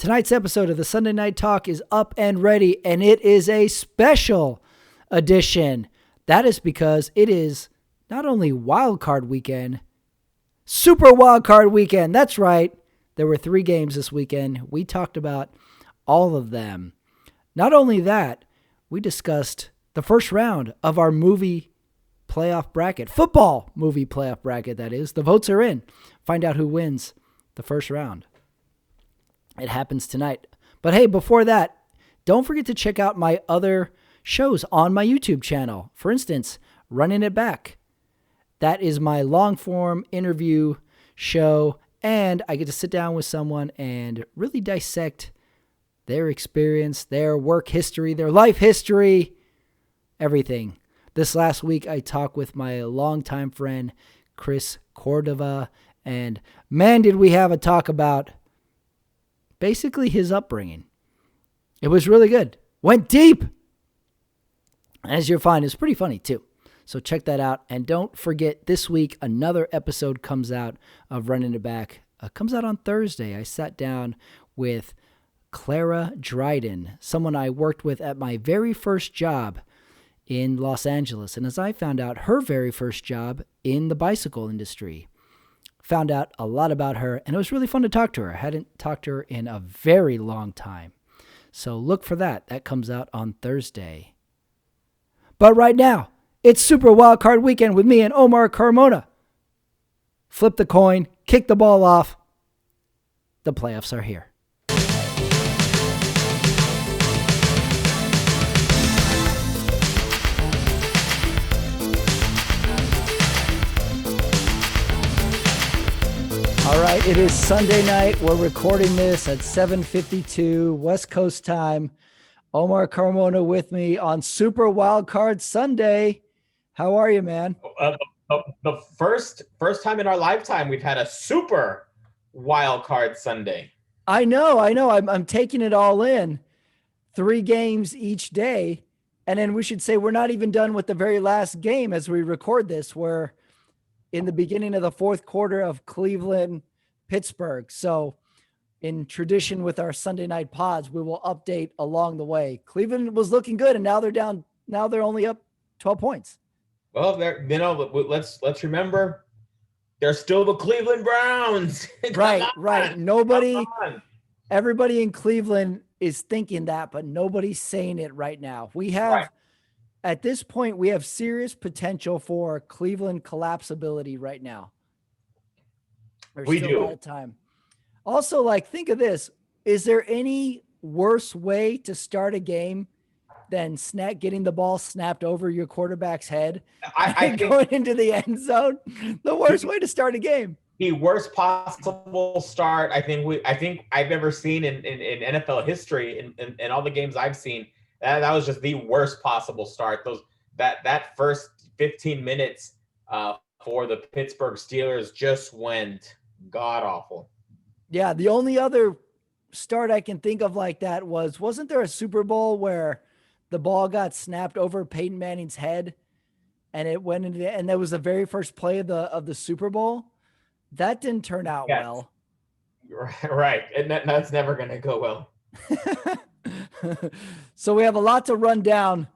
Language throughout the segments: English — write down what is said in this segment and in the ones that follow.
Tonight's episode of the Sunday Night Talk is up and ready, and it is a special edition. That is because it is not only Wildcard weekend, Super Wildcard weekend. That's right. There were 3 games this weekend. We talked about all of them. Not only that, we discussed the first round of our movie playoff bracket, football movie playoff bracket, that is. The votes are in. Find out who wins the first round. It happens tonight. But hey, before that, don't forget to check out my other shows on my YouTube channel. For instance, Running It Back. That is my long-form interview show, and I get to sit down with someone and really dissect their experience, their work history, their life history, everything. This last week, I talked with my longtime friend, Chris Cordova, and man, did we have a talk about basically his upbringing. It was really good. Went deep. As you'll find, it's pretty funny too. So check that out. And don't forget, this week, another episode comes out of Running It Back. Comes out on Thursday. I sat down with Clara Dryden, someone I worked with at my very first job in Los Angeles. And as I found out, her very first job in the bicycle industry. Found out a lot about her, and it was really fun to talk to her. I hadn't talked to her in a very long time. So look for that. That comes out on Thursday. But right now, it's Super Wildcard Weekend with me and Omar Carmona. Flip the coin, kick the ball off. The playoffs are here. All right, it is Sunday night. We're recording this at 7:52 West Coast time. Omar Carmona with me on Super Wildcard Sunday. How are you, man? The first time in our lifetime we've had a Super Wildcard Sunday. I know. I'm taking it all in. 3 games each day. And then we should say we're not even done with the very last game as we record this. We're in the beginning of the fourth quarter of Cleveland, Pittsburgh. So in tradition with our Sunday night pods, we will update along the way. Cleveland was looking good, and now they're down. Now they're only up 12 points. Well, let's remember, they're still the Cleveland Browns. Right. Everybody in Cleveland is thinking that, but nobody's saying it right now. At this point, we have serious potential for Cleveland collapsibility right now. There's still a lot of time. Also, think of this. Is there any worse way to start a game than getting the ball snapped over your quarterback's head and going into the end zone? The worst way to start a game. The worst possible start I think I've ever seen in NFL history in all the games I've seen. That was just the worst possible start. That first 15 minutes for the Pittsburgh Steelers just went god awful. Yeah, the only other start I can think of like that wasn't there a Super Bowl where the ball got snapped over Peyton Manning's head and it went into and that was the very first play of the Super Bowl? That didn't turn out well. Right. And that's never going to go well. So we have a lot to run down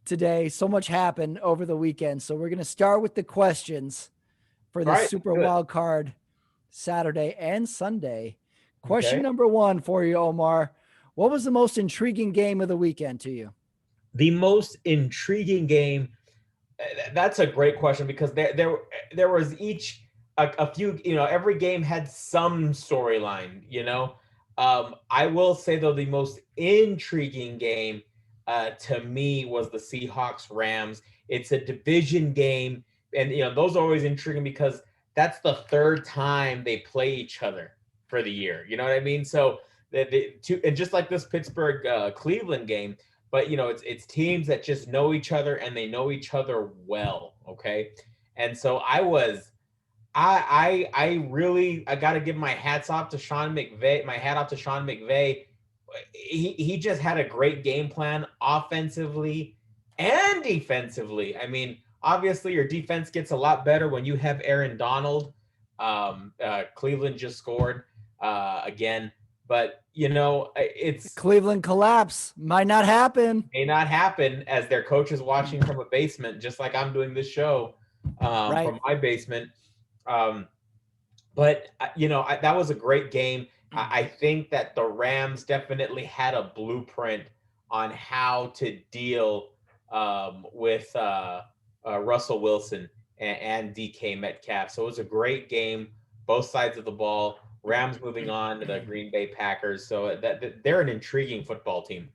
today. So much happened over the weekend. So we're going to start with the questions for the Super Wildcard Saturday and Sunday. Question number 1 for you, Omar. What was the most intriguing game of the weekend to you? The most intriguing game? That's a great question because there was a few, every game had some storyline, I will say, though, the most intriguing game to me was the Seahawks-Rams. It's a division game, and, those are always intriguing because that's the 3rd time they play each other for the year. You know what I mean? So, and just like this Pittsburgh-Cleveland game, but, it's teams that just know each other, and they know each other well, okay? And so I got to give my hat off to Sean McVay. He just had a great game plan offensively and defensively. I mean, obviously your defense gets a lot better when you have Aaron Donald. Cleveland just scored again, But it's Cleveland collapse might not happen. may not happen as their coach is watching from a basement, just like I'm doing this show Right. from my basement. But that was a great game. I think that the Rams definitely had a blueprint on how to deal with Russell Wilson and DK Metcalf. So it was a great game, both sides of the ball. Rams moving on to the Green Bay Packers. So that they're an intriguing football team.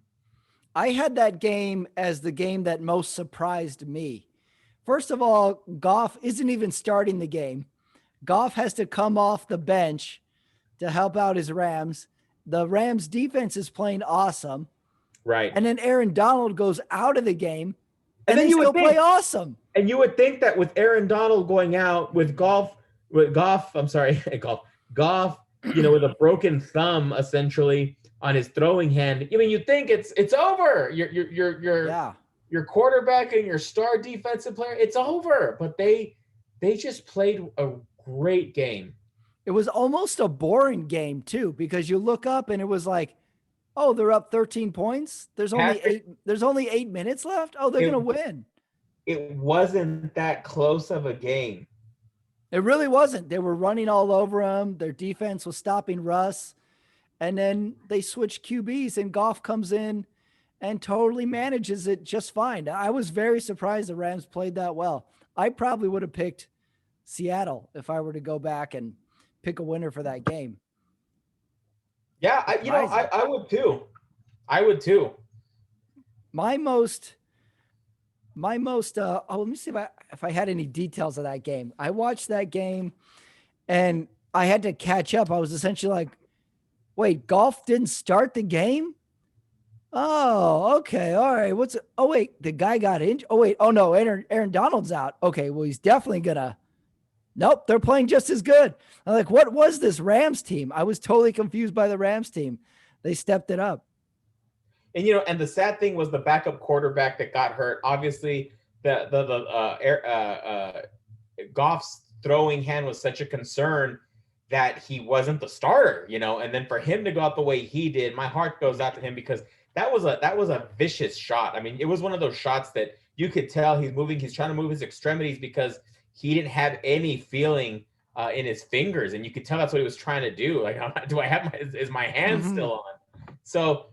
I had that game as the game that most surprised me. First of all, Goff isn't even starting the game. Goff has to come off the bench to help out his Rams. The Rams defense is playing awesome. Right. And then Aaron Donald goes out of the game and then they still play awesome. And you would think that with Aaron Donald going out with Goff, with a broken thumb essentially on his throwing hand. I mean, you think it's over. Your quarterback and your star defensive player, it's over. But they just played a great game. It was almost a boring game too, because you look up and it was like, oh, they're up 13 points. There's only 8 minutes left. Oh, they're going to win. It wasn't that close of a game. It really wasn't. They were running all over him. Their defense was stopping Russ. And then they switched QBs and Goff comes in and totally manages it just fine. I was very surprised the Rams played that well. I probably would have picked Seattle if I were to go back and pick a winner for that game. Yeah, I would too. Let me see if I had any details of that game. I watched that game and I had to catch up. I was essentially like, wait, Goff didn't start the game? Oh, okay. All right. Oh, wait, the guy got injured. Oh, wait. Oh, no, Aaron Donald's out. Okay, well, he's definitely going to. Nope, they're playing just as good. I'm like, what was this Rams team? I was totally confused by the Rams team. They stepped it up. And and the sad thing was the backup quarterback that got hurt. Obviously, Goff's throwing hand was such a concern that he wasn't the starter. And then for him to go out the way he did, my heart goes out to him because that was a vicious shot. I mean, it was one of those shots that you could tell he's trying to move his extremities because he didn't have any feeling in his fingers, and you could tell that's what he was trying to do. Like, is my hand still on? So,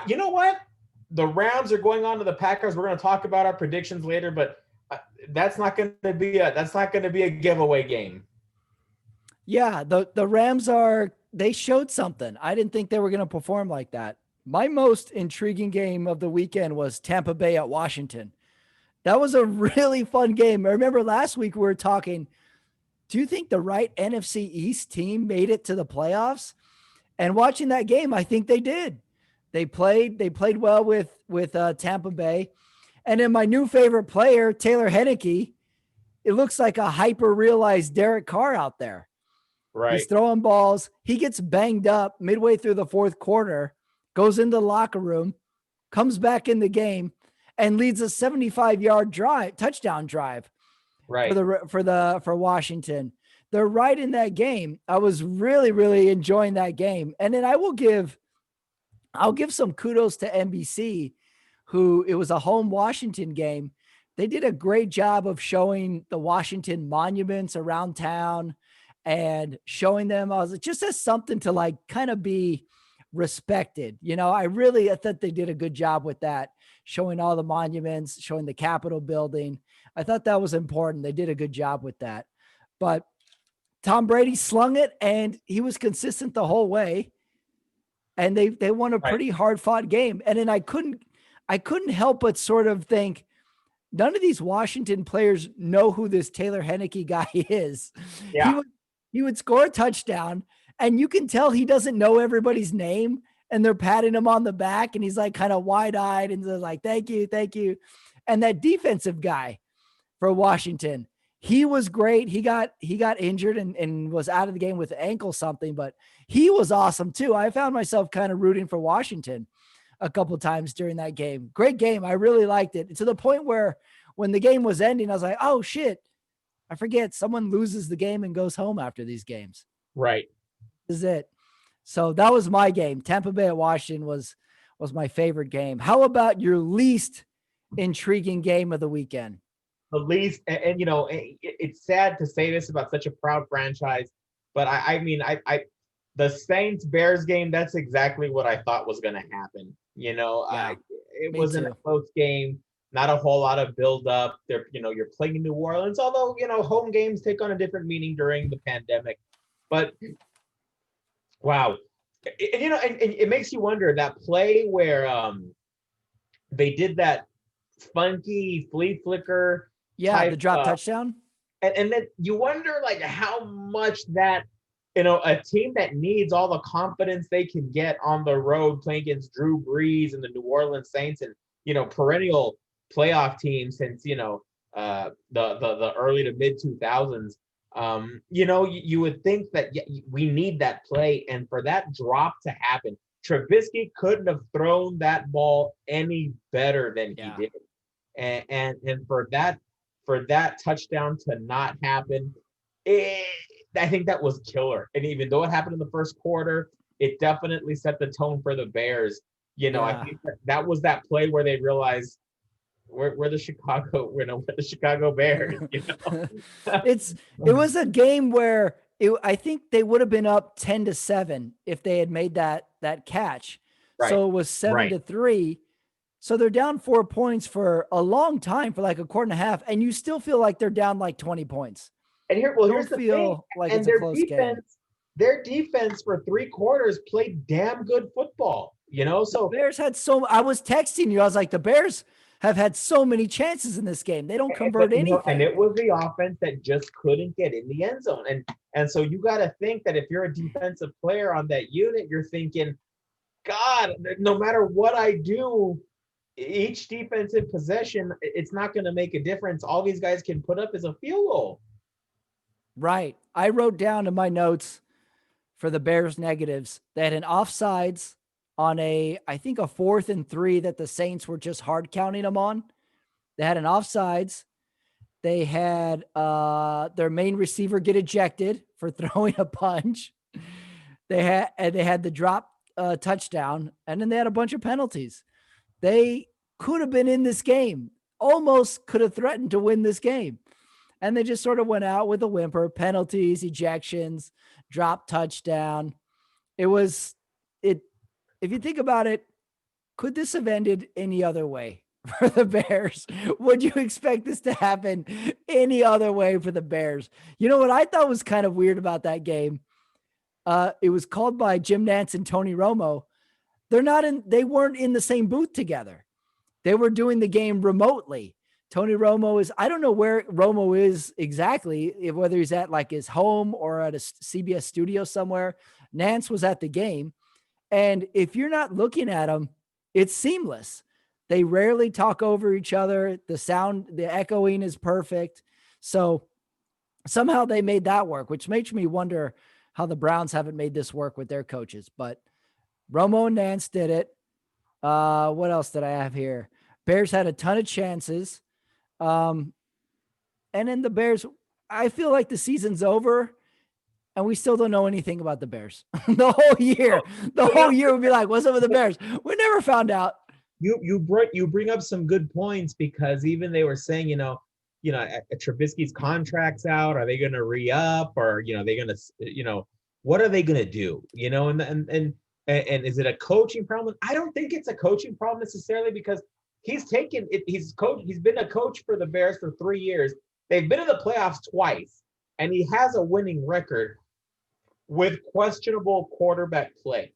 you know what? The Rams are going on to the Packers. We're going to talk about our predictions later, but that's not going to be a giveaway game. Yeah, the Rams they showed something. I didn't think they were going to perform like that. My most intriguing game of the weekend was Tampa Bay at Washington. That was a really fun game. I remember last week we were talking, do you think the right NFC East team made it to the playoffs? And watching that game, I think they did. They played well with Tampa Bay. And then my new favorite player, Taylor Heineke, it looks like a hyper-realized Derek Carr out there. Right. He's throwing balls. He gets banged up midway through the fourth quarter, goes into the locker room, comes back in the game, and leads a 75-yard touchdown drive for Washington. They're right in that game. I was really, really enjoying that game. And then I'll give some kudos to NBC, who it was a home Washington game. They did a great job of showing the Washington monuments around town and showing them just as something to like kind of be respected. I thought they did a good job with that, showing all the monuments, showing the Capitol building. I thought that was important. They did a good job with that. But Tom Brady slung it and he was consistent the whole way. And they won a pretty hard fought game. And then I couldn't help but sort of think, none of these Washington players know who this Taylor Heineke guy is. Yeah. He would score a touchdown and you can tell he doesn't know everybody's name and they're patting him on the back and he's like kind of wide-eyed and they're like, thank you. And that defensive guy for Washington, he was great. He got injured and was out of the game with ankle something, but he was awesome too. I found myself kind of rooting for Washington a couple of times during that game. Great game. I really liked it, to the point where when the game was ending, I was like, oh shit, I forget someone loses the game and goes home after these games. Right. This is it. So that was my game. Tampa Bay at Washington was my favorite game. How about your least intriguing game of the weekend? The least, and it's sad to say this about such a proud franchise, but I mean, the Saints Bears game, that's exactly what I thought was going to happen. Yeah, It me wasn't a too. close game, not a whole lot of build up. You're playing in New Orleans, although home games take on a different meaning during the pandemic. But wow, and it makes you wonder that play where they did that funky flea flicker Yeah, type the drop touchdown. and then you wonder like how much that a team that needs all the confidence they can get on the road playing against Drew Brees and the New Orleans Saints and perennial playoff teams since the early to mid 2000s. You would think that we need that play, and for that drop to happen, Trubisky couldn't have thrown that ball any better than he Yeah. did, and for that touchdown to not happen, I think that was killer. And even though it happened in the first quarter, it definitely set the tone for the Bears. I Yeah. think that was that play where they realized we're the Chicago Bears. It was a game where I think they would have been up 10-7 if they had made that catch. Right, So it was right. 7-3. So they're down 4 points for a long time, for like a quarter and a half, and you still feel like they're down like 20 points. And Don't here's the thing. feel like And it's a close game. their defense for 3 quarters played damn good football. So Bears had I was texting you. I was like, the Bears have had so many chances in this game. They don't but convert and anything. it was the offense that just couldn't get in the end zone. And so you got to think that if you're a defensive player on that unit, you're thinking, God, no matter what I do, each defensive possession, it's not going to make a difference. All these guys can put up is a field goal. Right. I wrote down in my notes for the Bears negatives, they had an offsides on I think a 4th and 3 that the Saints were just hard counting them on. They had an offsides. They had their main receiver get ejected for throwing a punch. They had the drop touchdown, and then they had a bunch of penalties. They could have been in this game, almost could have threatened to win this game. And they just sort of went out with a whimper, penalties, ejections, drop touchdown. If you think about it, could this have ended any other way for the Bears? Would you expect this to happen any other way for the Bears? You know what I thought was kind of weird about that game? It was called by Jim Nantz and Tony Romo. They weren't in the same booth together. They were doing the game remotely. Tony Romo I don't know where Romo is exactly, whether he's at like his home or at a CBS studio somewhere. Nance was at the game. And if you're not looking at them, it's seamless. They rarely talk over each other. The sound, the echoing is perfect. So somehow they made that work, which makes me wonder how the Browns haven't made this work with their coaches. But Romo and Nance did it. What else did I have here? Bears had a ton of chances. And then the Bears, I feel like the season's over and we still don't know anything about the Bears. The whole year would be like, what's up with the Bears? We never found out. You bring up some good points, because even they were saying, Trubisky's contract's out. Are they going to re-up, or they going to, what are they going to do? And is it a coaching problem? I don't think it's a coaching problem necessarily, because he's taken it. He's been a coach for the Bears for 3 years. They've been in the playoffs twice, and he has a winning record with questionable quarterback play.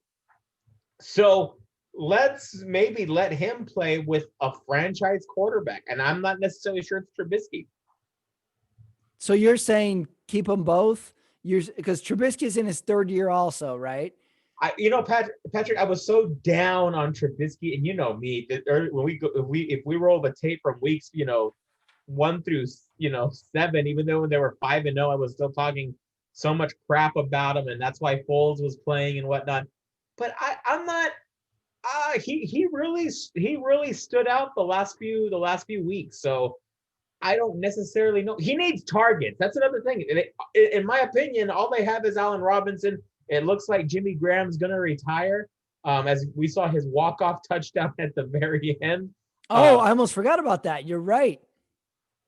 So let's maybe let him play with a franchise quarterback. And I'm not necessarily sure it's Trubisky. So you're saying keep them both? Because Trubisky's in his 3rd year also, right? Patrick, I was so down on Trubisky, and me, when if we roll the tape from weeks, 1 through 7, even though when they were 5-0, I was still talking so much crap about him, and that's why Foles was playing and whatnot. But I'm not. He really stood out the last few weeks. So I don't necessarily know. He needs targets. That's another thing. In my opinion, all they have is Allen Robinson. It looks like Jimmy Graham's going to retire. As we saw his walk-off touchdown at the very end. Oh, I almost forgot about that. You're right.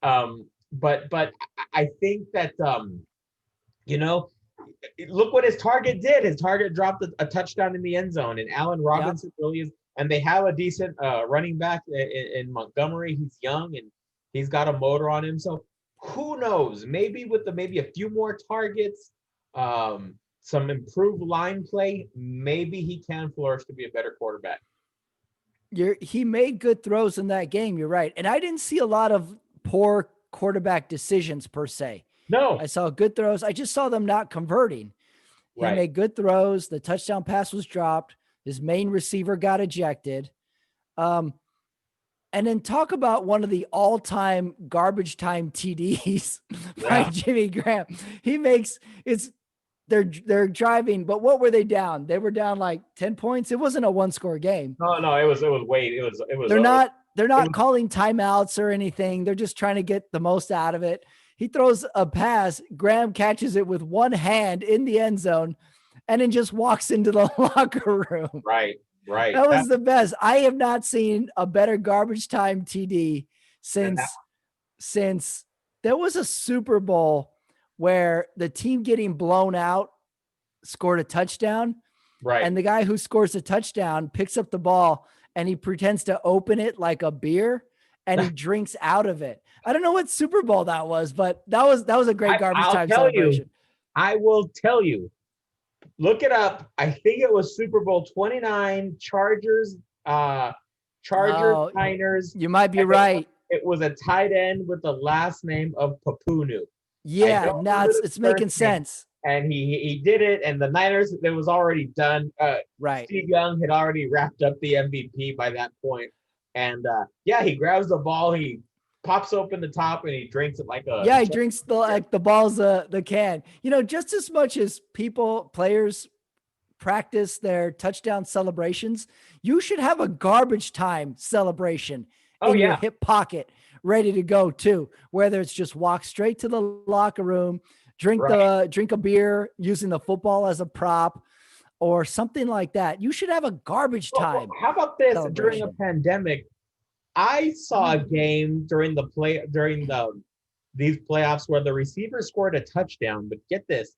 But I think that you know, look what his target did. His target dropped a touchdown in the end zone, and Allen Robinson really is. And they have a decent running back in Montgomery. He's young and he's got a motor on him. So who knows? Maybe with maybe a few more targets, some improved line play, maybe he can flourish to be a better quarterback. He made good throws in that game. You're right. And I didn't see a lot of poor quarterback decisions per se. No. I saw good throws. I just saw them not converting. He made good throws. The touchdown pass was dropped. His main receiver got ejected. And then talk about one of the all-time garbage time TDs by Jimmy Graham. He makes they're driving, but what were they down? They were down like 10 points. It wasn't a one-score game. No, it was weight. It was they're not calling timeouts or anything. They're just trying to get the most out of it. He throws a pass. Graham catches it with one hand in the end zone and then just walks into the locker room. Right. That was the best. I have not seen a better garbage time TD since there was a Super Bowl where the team getting blown out scored a touchdown. Right. And the guy who scores a touchdown picks up the ball and he pretends to open it like a beer and he drinks out of it. I don't know what Super Bowl that was, but that was a great garbage time celebration. I will tell you. Look it up. I think it was Super Bowl 29, Chargers, Niners. You might be right. It was a tight end with the last name of Papunu. Yeah, now it's making sense. And he did it, and the Niners, it was already done. Right. Steve Young had already wrapped up the MVP by that point. And he grabs the ball, he pops open the top, and he drinks it like a. Yeah, he drinks the balls the can. Just as much as players practice their touchdown celebrations, you should have a garbage time celebration in your hip pocket, ready to go too. Whether it's just walk straight to the locker room, drink a beer using the football as a prop, or something like that. You should have a garbage time. How about this? During a pandemic, I saw a game during these playoffs where the receiver scored a touchdown, but get this,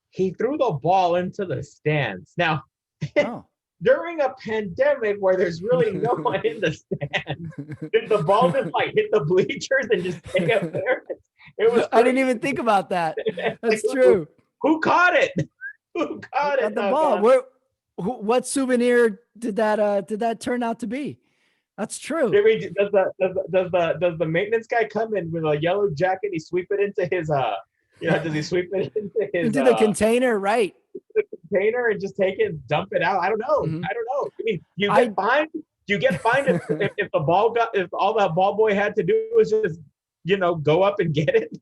he threw the ball into the stands. Now, during a pandemic where there's really no one in the stands, did the ball just hit the bleachers and just stay up there? It was. I didn't even think about that. That's true. Who caught it? Who caught it? The ball. What souvenir did that turn out to be? That's true. Does the maintenance guy come in with a yellow jacket? He sweep it into his does he sweep it into the container? Right. The container and just take it and dump it out. I don't know. Mm-hmm. I don't know. I mean, you get fined if all that ball boy had to do was just go up and get it.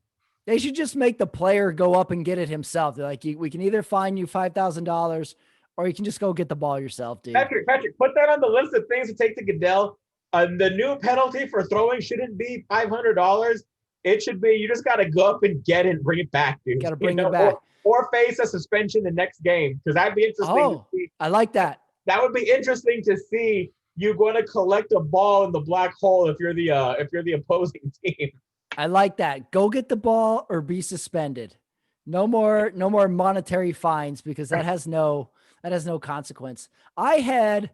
They should just make the player go up and get it himself. They're like, we can either fine you $5,000 or you can just go get the ball yourself, dude. Patrick, put that on the list of things to take to Goodell. The new penalty for throwing shouldn't be $500. It should be you just got to go up and get it and bring it back, dude. Got to bring it back. Or face a suspension the next game, because that'd be interesting to see. I like that. That would be interesting to see you going to collect a ball in the black hole if you're the opposing team. I like that. Go get the ball or be suspended. No more monetary fines, because that has no consequence. I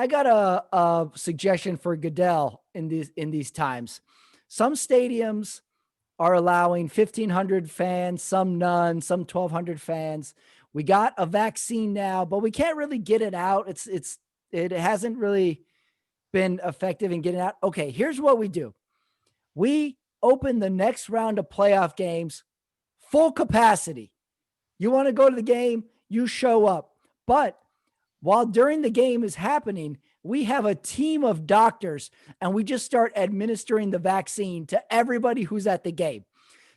got a suggestion for Goodell in these times. Some stadiums are allowing 1,500 fans, some none, some 1,200 fans. We got a vaccine now, but we can't really get it out. It hasn't really been effective in getting out. Okay, here's what we do. We open the next round of playoff games full capacity. You want to go to the game, you show up. But while during the game is happening, we have a team of doctors and we just start administering the vaccine to everybody who's at the game.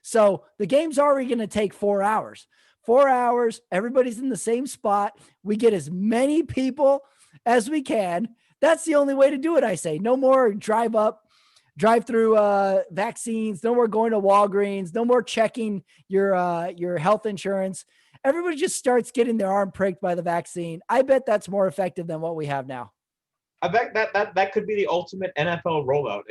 So the game's already going to take 4 hours. 4 hours, everybody's in the same spot. We get as many people as we can. That's the only way to do it, I say. No more drive-through vaccines. No more going to Walgreens. No more checking your health insurance. Everybody just starts getting their arm pricked by the vaccine. I bet that's more effective than what we have now. I bet that could be the ultimate NFL rollout.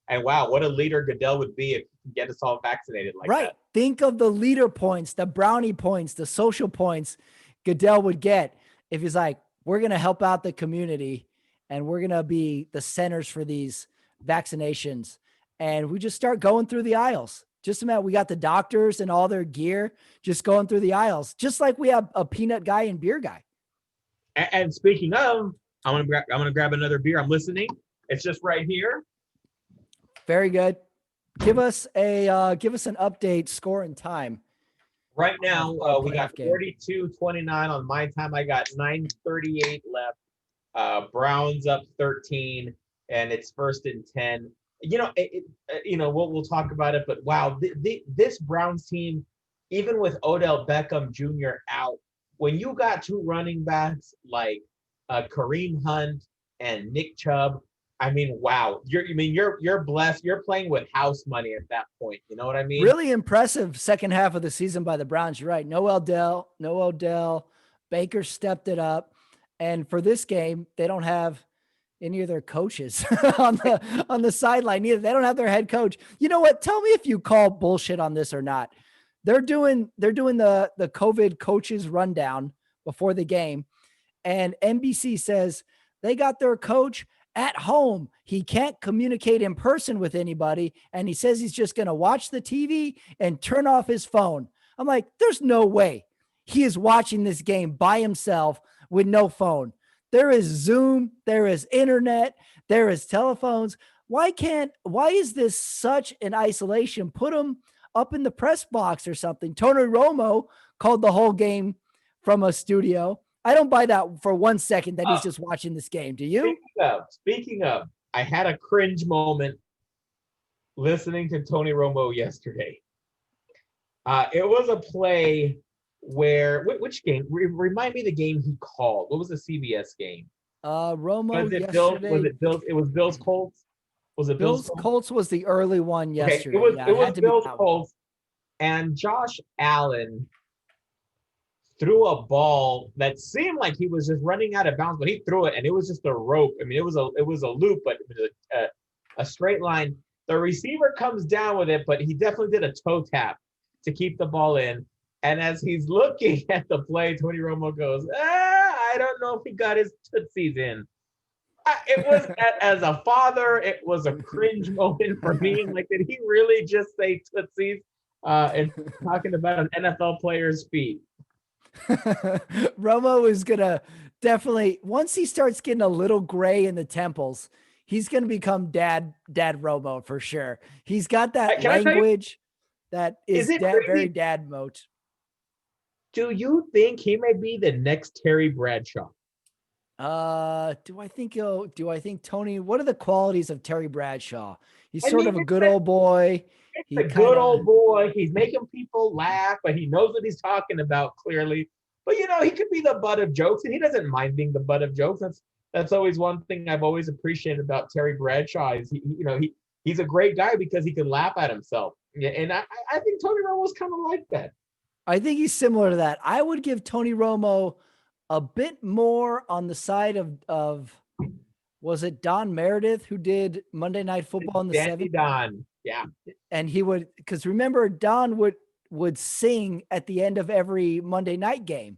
And wow, what a leader Goodell would be if he could get us all vaccinated like Right. that. Think of the leader points, the brownie points, the social points Goodell would get if he's like, we're going to help out the community and we're going to be the centers for these vaccinations. And we just start going through the aisles. Just imagine we got the doctors and all their gear just going through the aisles, just like we have a peanut guy and beer guy. And speaking of, I'm gonna grab another beer. I'm listening. It's just right here. Very good. Give us an update, score and time. Right now, we got 42-29 on my time. I got 9:38 left. Browns up 13, and it's 1st and 10. We'll talk about it, but wow, this Browns team, even with Odell Beckham Jr. out, when you got two running backs like Kareem Hunt and Nick Chubb, I mean, wow, you're blessed. You're playing with house money at that point. You know what I mean? Really impressive second half of the season by the Browns. You're right. No Odell. Baker stepped it up, and for this game, they don't have any of their coaches on the sideline either. They don't have their head coach. You know what? Tell me if you call bullshit on this or not. They're doing the COVID coaches rundown before the game, and NBC says they got their coach at home. He can't communicate in person with anybody, and he says he's just going to watch the TV and turn off his phone. I'm like, there's no way he is watching this game by himself with no phone. There is Zoom, there is internet, there is telephones. Why is this such an isolation? Put him up in the press box or something. Tony Romo called the whole game from a studio. I don't buy that for 1 second that he's just watching this game. Do you? Speaking of, I had a cringe moment listening to Tony Romo yesterday. It was a play where which game? Remind me the game he called. What was the CBS game? Romo was it yesterday. Was it Bills? It was Bills Colts. Was it Bills Colts? Was the early one yesterday. Okay, it was Bills Colts, and Josh Allen threw a ball that seemed like he was just running out of bounds, but he threw it, and it was just a rope. I mean, it was a loop, but it was a straight line. The receiver comes down with it, but he definitely did a toe tap to keep the ball in. And as he's looking at the play, Tony Romo goes, I don't know if he got his tootsies in. It was, as a father, it was a cringe moment for me. Like, did he really just say tootsies and talking about an NFL player's feet? Romo is going to definitely, once he starts getting a little gray in the temples, he's going to become dad Romo for sure. He's got that language that is very dad mode. Do you think he may be the next Terry Bradshaw? Do I think Tony, what are the qualities of Terry Bradshaw? He's sort of a good old boy. He's a good old boy. He's making people laugh, but he knows what he's talking about clearly. But he could be the butt of jokes, and he doesn't mind being the butt of jokes. That's always one thing I've always appreciated about Terry Bradshaw is he's a great guy because he can laugh at himself. And I think Tony Romo's kind of like that. I think he's similar to that. I would give Tony Romo a bit more on the side of was it Don Meredith who did Monday Night Football in the 70s? Don, yeah. And he would, because remember, Don would sing at the end of every Monday night game.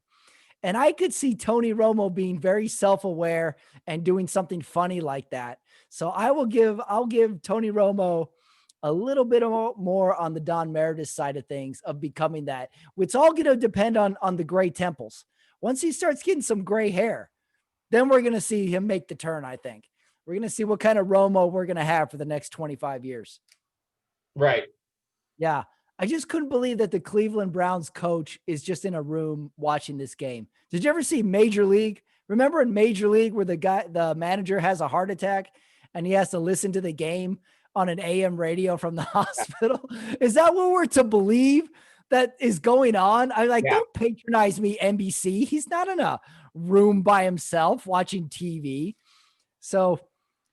And I could see Tony Romo being very self-aware and doing something funny like that. So I'll give Tony Romo a little bit more on the Don Meredith side of things of becoming that. It's all going to depend on the gray temples. Once he starts getting some gray hair, then we're going to see him make the turn, I think. We're going to see what kind of Romo we're going to have for the next 25 years. Right. Yeah. I just couldn't believe that the Cleveland Browns coach is just in a room watching this game. Did you ever see Major League? Remember in Major League where the manager has a heart attack and he has to listen to the game on an AM radio from the hospital? Is that what we're to believe that is going on? I'm like, Don't patronize me, NBC. He's not in a room by himself watching TV. So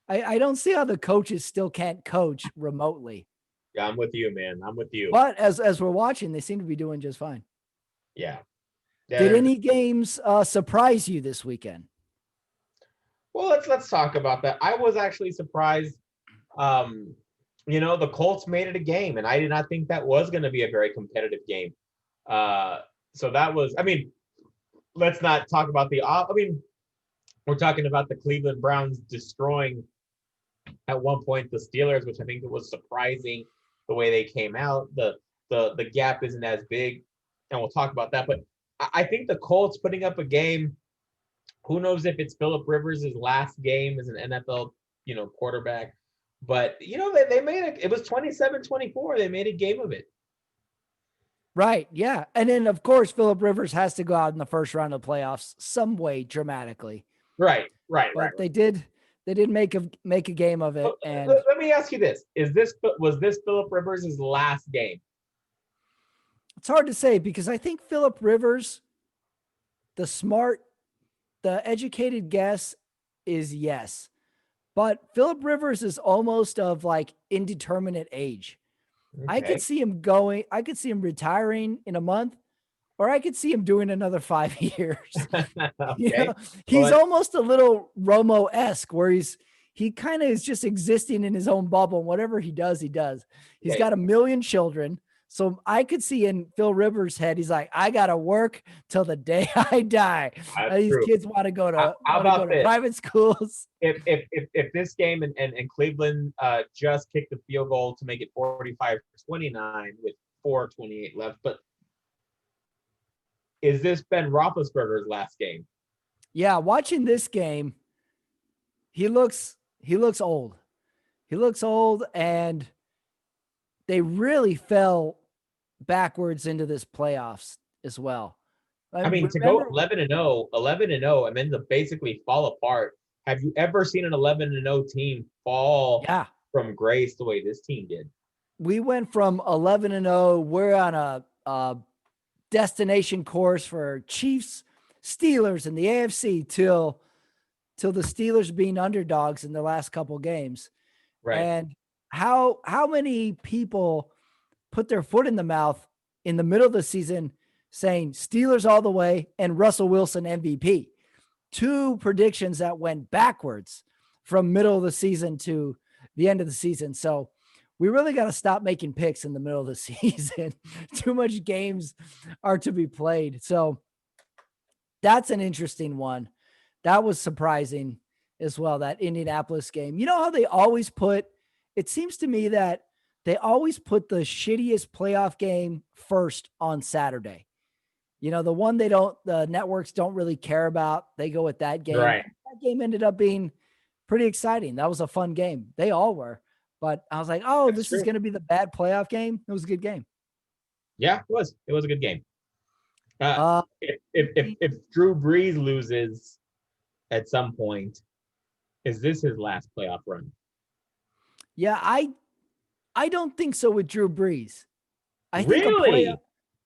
I don't see how the coaches still can't coach remotely. Yeah, I'm with you, man. I'm with you. But as we're watching, they seem to be doing just fine. Yeah. Yeah, Did any games surprise you this weekend? well, let's talk about that. I was actually surprised. Um, the Colts made it a game, and I did not think that was going to be a very competitive game. Uh, so that was, I mean, let's not talk about we're talking about the Cleveland Browns destroying at one point the Steelers, which I think it was surprising the way they came out. The gap isn't as big, and we'll talk about that. But I think the Colts putting up a game. Who knows if it's Philip Rivers' last game as an NFL, quarterback. But, they made it. It was 27-24. They made a game of it. Right. Yeah. And then, of course, Philip Rivers has to go out in the first round of playoffs some way dramatically. Right. But they did make a game of it. And let me ask you this. Was this Philip Rivers' last game? it's hard to say because I think Philip Rivers, the educated guess is yes. But Philip Rivers is almost of like indeterminate age. Okay. I could see him retiring in a month, or I could see him doing another 5 years. Okay. He's almost a little Romo-esque where he kind of is just existing in his own bubble. And whatever he does, he does. He's got 1 million children. So I could see in Phil Rivers' head, he's like, I got to work till the day I die. These kids want to go to private schools. If this game and Cleveland just kicked the field goal to make it 45-29 with 4:28 left, but is this Ben Roethlisberger's last game? Yeah, watching this game, he looks old. He looks old, and they really fell backwards into this playoffs as well. To go 11-0, and then to basically fall apart. Have you ever seen an 11-0 team fall from grace the way this team did? We went from 11-0. We're on a destination course for Chiefs, Steelers in the AFC till the Steelers being underdogs in the last couple games. Right. And how many people put their foot in the mouth in the middle of the season saying Steelers all the way and Russell Wilson MVP? Two predictions that went backwards from middle of the season to the end of the season. So we really got to stop making picks in the middle of the season. Too much games are to be played. So that's an interesting one. That was surprising as well, that Indianapolis game. You know how they always it seems to me that they always put the shittiest playoff game first on Saturday. The one the networks don't really care about. They go with that game. Right. That game ended up being pretty exciting. That was a fun game. They all were. But I was like, this is going to be the bad playoff game. It was a good game. Yeah, it was. It was a good game. If Drew Brees loses at some point, is this his last playoff run? Yeah, I don't think so with Drew Brees. I think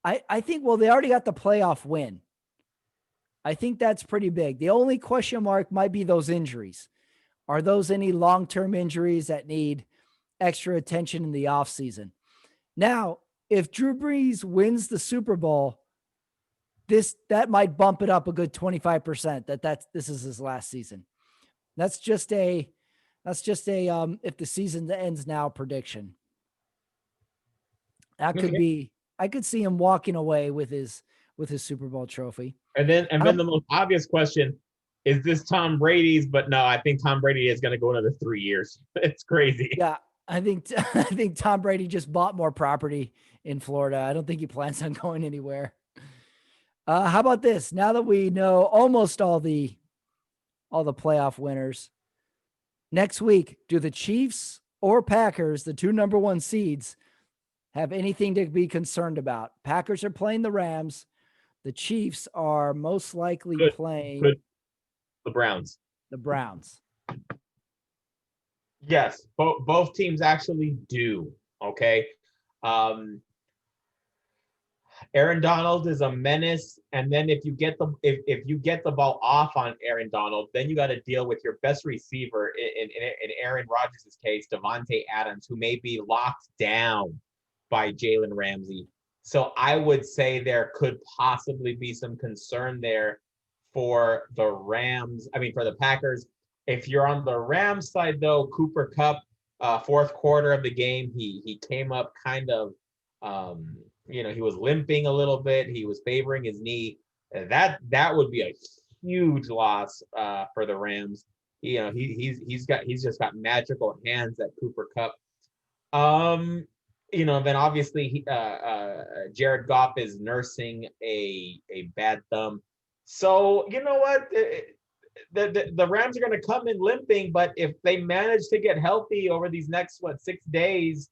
I think, they already got the playoff win. I think that's pretty big. The only question mark might be those injuries. Are those any long-term injuries that need extra attention in the offseason? Now, if Drew Brees wins the Super Bowl, that might bump it up a good 25% this is his last season. That's just a if the season ends now prediction. That could be. I could see him walking away with his Super Bowl trophy. And then the most obvious question is this Tom Brady's, but no, I think Tom Brady is going to go another 3 years. It's crazy. Yeah, I think Tom Brady just bought more property in Florida. I don't think he plans on going anywhere. How about this? Now that we know almost all the playoff winners, next week, do the Chiefs or Packers, the two number 1 seeds, have anything to be concerned about? Packers are playing the Rams. The Chiefs are most likely playing the Browns. The Browns. Yes, both teams actually do. Okay. Aaron Donald is a menace, and then if you get the ball off on Aaron Donald, then you got to deal with your best receiver in Aaron Rodgers' case, Devontae Adams, who may be locked down by Jalen Ramsey. So I would say there could possibly be some concern there for the Rams. I mean, for the Packers. If you're on the Rams side, though, Cooper Kupp, fourth quarter of the game, he came up kind of, he was limping a little bit. He was favoring his knee. That would be a huge loss for the Rams. He's just got magical hands, that Cooper Kupp. Then obviously Jared Goff is nursing a bad thumb. So you know what, the Rams are going to come in limping, but if they manage to get healthy over these next 6 days,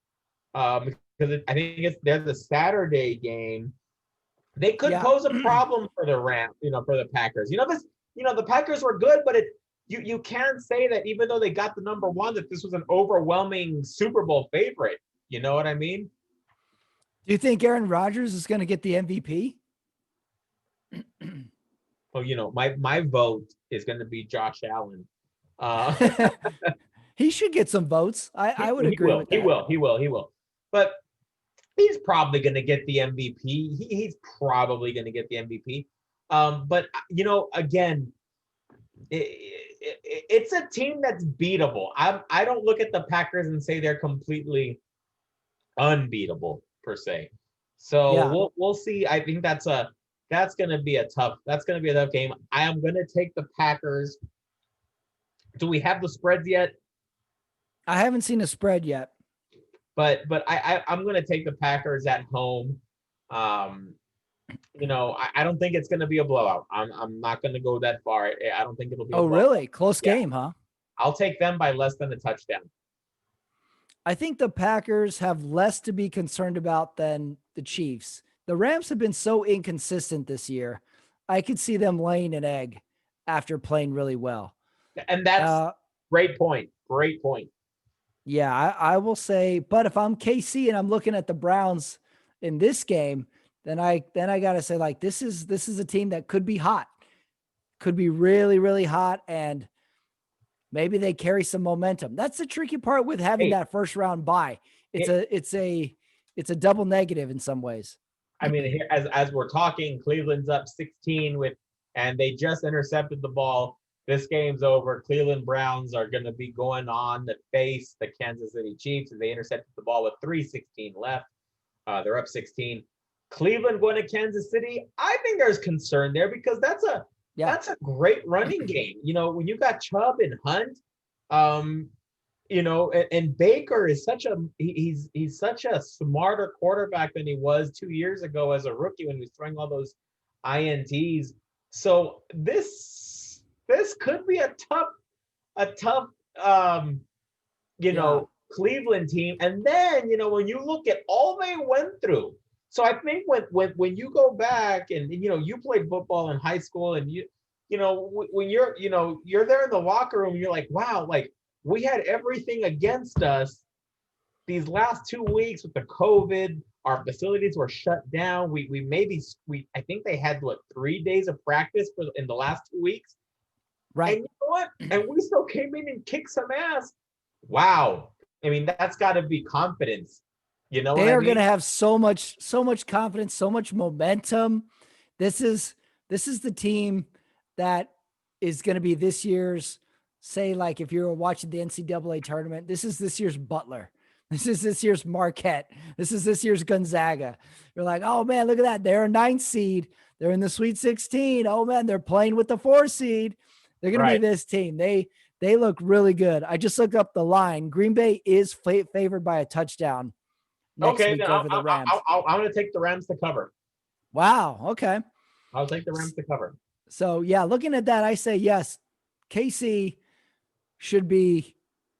because I think there's a Saturday game, they could pose a problem for the Rams, for the Packers. The Packers were good, but you can't say that even though they got the number one, that this was an overwhelming Super Bowl favorite. You know what I mean? Do you think Aaron Rodgers is going to get the MVP? Well, my vote is going to be Josh Allen. He should get some votes. I would agree with that. He will. But he's probably going to get the MVP. He's probably going to get the MVP. But again, it's a team that's beatable. I don't look at the Packers and say they're completely unbeatable per se. So we'll see. I think that's going to be a tough game. I am going to take the Packers. Do we have the spreads yet? I haven't seen a spread yet. But I'm going to take the Packers at home. I don't think it's going to be a blowout. I'm not going to go that far. I don't think it'll be. Oh, really? Close game, huh? I'll take them by less than a touchdown. I think the Packers have less to be concerned about than the Chiefs. The Rams have been so inconsistent this year. I could see them laying an egg after playing really well. And that's great point. Great point. Yeah, I will say, but if I'm KC and I'm looking at the Browns in this game, then I got to say, like, this is a team that could be hot. Could be really, really hot, and maybe they carry some momentum. That's the tricky part with having that first round bye. It's a double negative in some ways. I mean, here, as we're talking, Cleveland's up 16 and they just intercepted the ball. This game's over. Cleveland Browns are going to be going on to face the Kansas City Chiefs, and they intercepted the ball with 3:16 left. They're up 16. Cleveland going to Kansas City. I think there's concern there because that's a great running game. When you got Chubb and Hunt, and Baker is he's such a smarter quarterback than he was 2 years ago as a rookie when he was throwing all those INTs. So this could be a tough Cleveland team. And then, when you look at all they went through. So I think when you go back and, you played football in high school and when you're there in the locker room, you're like, wow, like we had everything against us these last 2 weeks with the COVID. Our facilities were shut down. I think they had 3 days of practice in the last 2 weeks. Right. And you know what? And we still came in and kicked some ass. Wow. I mean, that's got to be confidence. They are going to have so much confidence, so much momentum. This is the team that is going to be this year's, say, like if you're watching the NCAA tournament, this is this year's Butler. This is this year's Marquette. This is this year's Gonzaga. You're like, oh man, look at that. They're a 9th seed. They're in the Sweet 16. Oh man, they're playing with the 4 seed. They're going to be this team. They look really good. I just looked up the line. Green Bay is favored by a touchdown next week over the Rams. I'm going to take the Rams to cover. Wow. Okay. I'll take the Rams to cover. So yeah, looking at that, I say yes. KC should be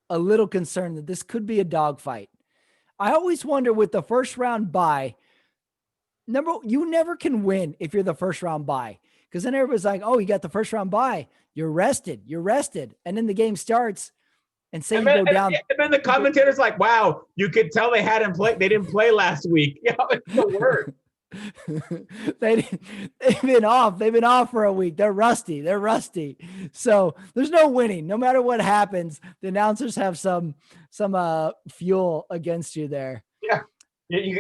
a little concerned that this could be a dogfight. I always wonder with the first round bye, you never can win if you're the first round bye. Because then everybody's like, oh, you got the first round bye. You're rested. And then the game starts and say you go down. And then the commentator's like, wow, you could tell they didn't play last week. It's the word. They've been off for a week. They're rusty. So there's no winning. No matter what happens, the announcers have some fuel against you there. Yeah.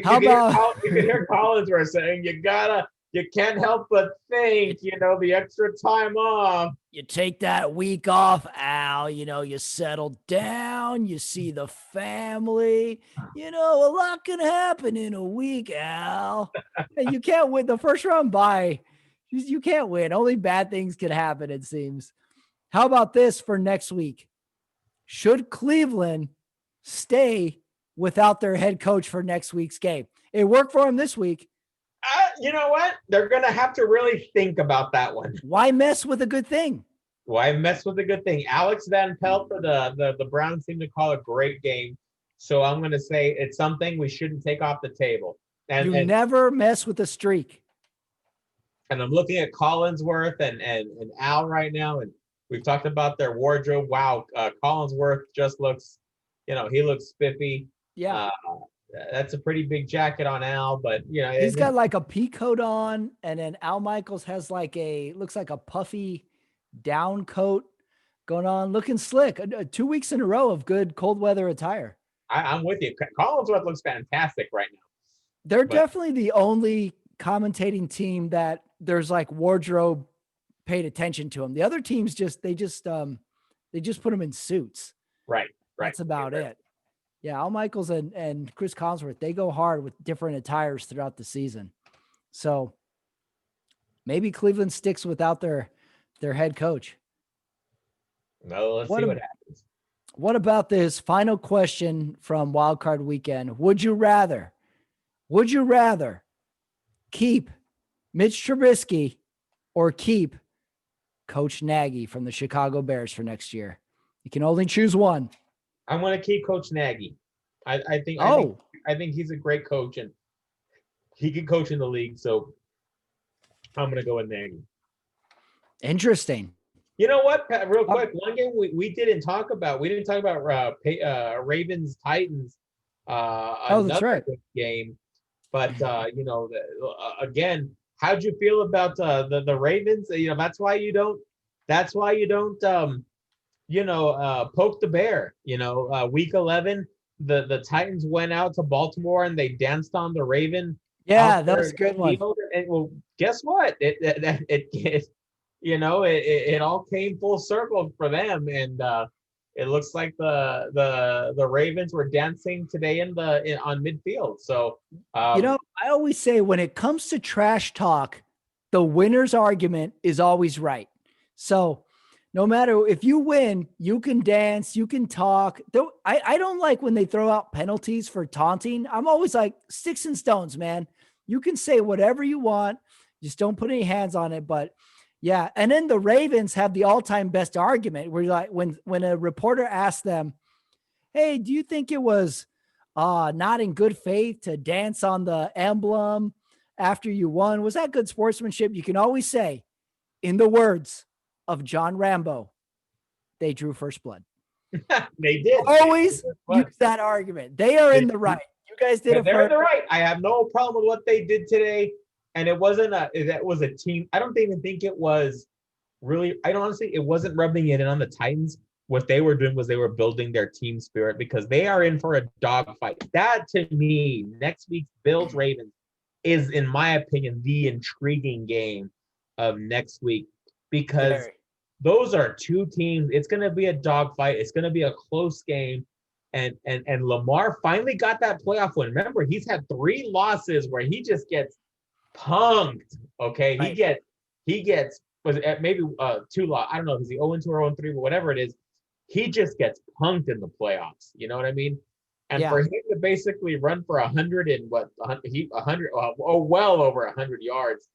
How about You can hear Collinsworth saying, you can't help but think, the extra time off. you take that week off, Al, you settle down, you see the family, a lot can happen in a week, Al. And you can't win the first round bye. You can't win. Only bad things can happen, it seems. How about this for next week? Should Cleveland stay without their head coach for next week's game? It worked for him this week. You know what? They're going to have to really think about that one. Why mess with a good thing? Why mess with a good thing? Alex Van Pelt for the Browns seem to call a great game. So I'm going to say it's something we shouldn't take off the table. And never mess with a streak. And I'm looking at Collinsworth and Al right now, and we've talked about their wardrobe. Wow, Collinsworth just looks, he looks spiffy. Yeah. That's a pretty big jacket on Al, but he's got like a pea coat on, and then Al Michaels has looks like a puffy down coat going on, looking slick. 2 weeks in a row of good cold weather attire. I'm with you. Collinsworth looks fantastic right now. They're definitely the only commentating team that there's like wardrobe paid attention to them. The other teams they just put them in suits. Right. That's about it. Yeah, Al Michaels and Chris Collinsworth, they go hard with different attires throughout the season. So maybe Cleveland sticks without their head coach. No, let's see what happens. What about this final question from Wildcard Weekend? Would you rather keep Mitch Trubisky or keep Coach Nagy from the Chicago Bears for next year? You can only choose one. I'm going to keep Coach Nagy. I think he's a great coach, and he can coach in the league. So I'm going to go with Nagy. Interesting. You know what, Pat, real quick, one game we didn't talk about. We didn't talk about Ravens Titans. That's right. Game, but again, how'd you feel about the Ravens? That's why you don't poke the bear. Week 11, the Titans went out to Baltimore and they danced on the Raven. Yeah, that was a good one. And well, guess what? It all came full circle for them, and it looks like the Ravens were dancing today on midfield. So I always say when it comes to trash talk, the winner's argument is always right. So no matter if you win, you can dance, you can talk. Though I don't like when they throw out penalties for taunting. I'm always like, sticks and stones, man. You can say whatever you want, just don't put any hands on it. But yeah, and then the Ravens have the all-time best argument where like when a reporter asked them, "Hey, do you think it was not in good faith to dance on the emblem after you won? Was that good sportsmanship?" You can always say, in the words of John Rambo, they drew first blood. They did. Always use that argument. They are in the right. You guys did it. They're in the right. I have no problem with what they did today. And it wasn't that was a team. I don't even think it was really, it wasn't rubbing it in on the Titans. What they were doing was they were building their team spirit because they are in for a dogfight. That to me, next week's Bills Ravens is, in my opinion, the intriguing game of next week because those are two teams. It's going to be a dogfight. It's going to be a close game. And Lamar finally got that playoff win. Remember, he's had 3 losses where he just gets punked. Okay, right. He gets was it maybe 2 loss. I don't know if he's 0-2 or 0-3, but whatever it is, he just gets punked in the playoffs. You know what I mean? And for him to basically run for 100 and well over 100 yards,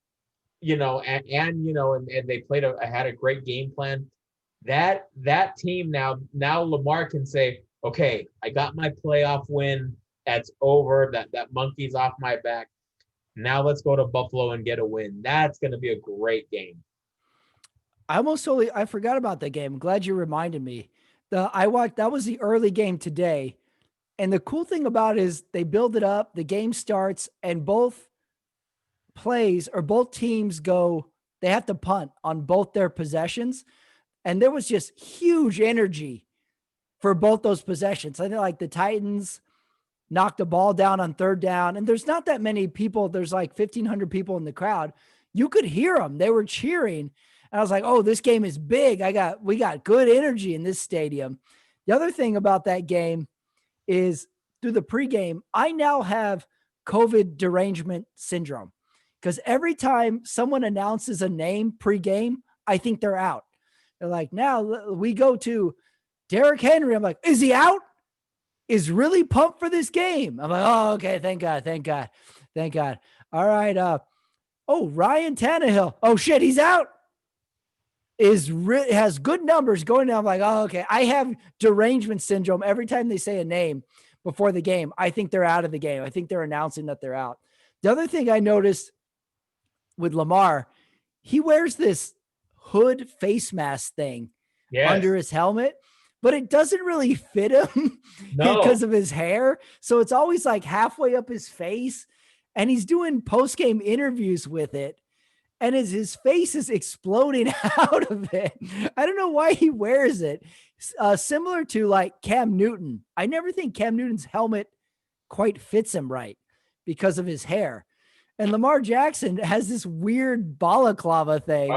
and they had a great game plan. That team now Lamar can say, okay, I got my playoff win. That's over. That monkey's off my back. Now let's go to Buffalo and get a win. That's going to be a great game. I forgot about that game. I'm glad you reminded me. That was the early game today. And the cool thing about it is they build it up, the game starts, and both teams they have to punt on both their possessions. And there was just huge energy for both those possessions. I think like the Titans, knocked a ball down on third down. And there's not that many people. There's like 1,500 people in the crowd. You could hear them. They were cheering. And I was like, oh, this game is big. We got good energy in this stadium. The other thing about that game is through the pregame, I now have COVID derangement syndrome because every time someone announces a name pregame, I think they're out. They're like, now we go to Derrick Henry. I'm like, is he out? Is really pumped for this game. I'm like, oh, okay. Thank God. Thank God. Thank God. All right. Oh, Ryan Tannehill. Oh shit. He's out. Has good numbers going down. I'm like, oh, okay. I have derangement syndrome. Every time they say a name before the game, I think they're out of the game. I think they're announcing that they're out. The other thing I noticed with Lamar, he wears this hood face mask thing under his helmet, but it doesn't really fit him because of his hair. So it's always like halfway up his face, and he's doing post-game interviews with it. And his face is exploding out of it. I don't know why he wears it. Similar to like Cam Newton. I never think Cam Newton's helmet quite fits him right because of his hair. And Lamar Jackson has this weird balaclava thing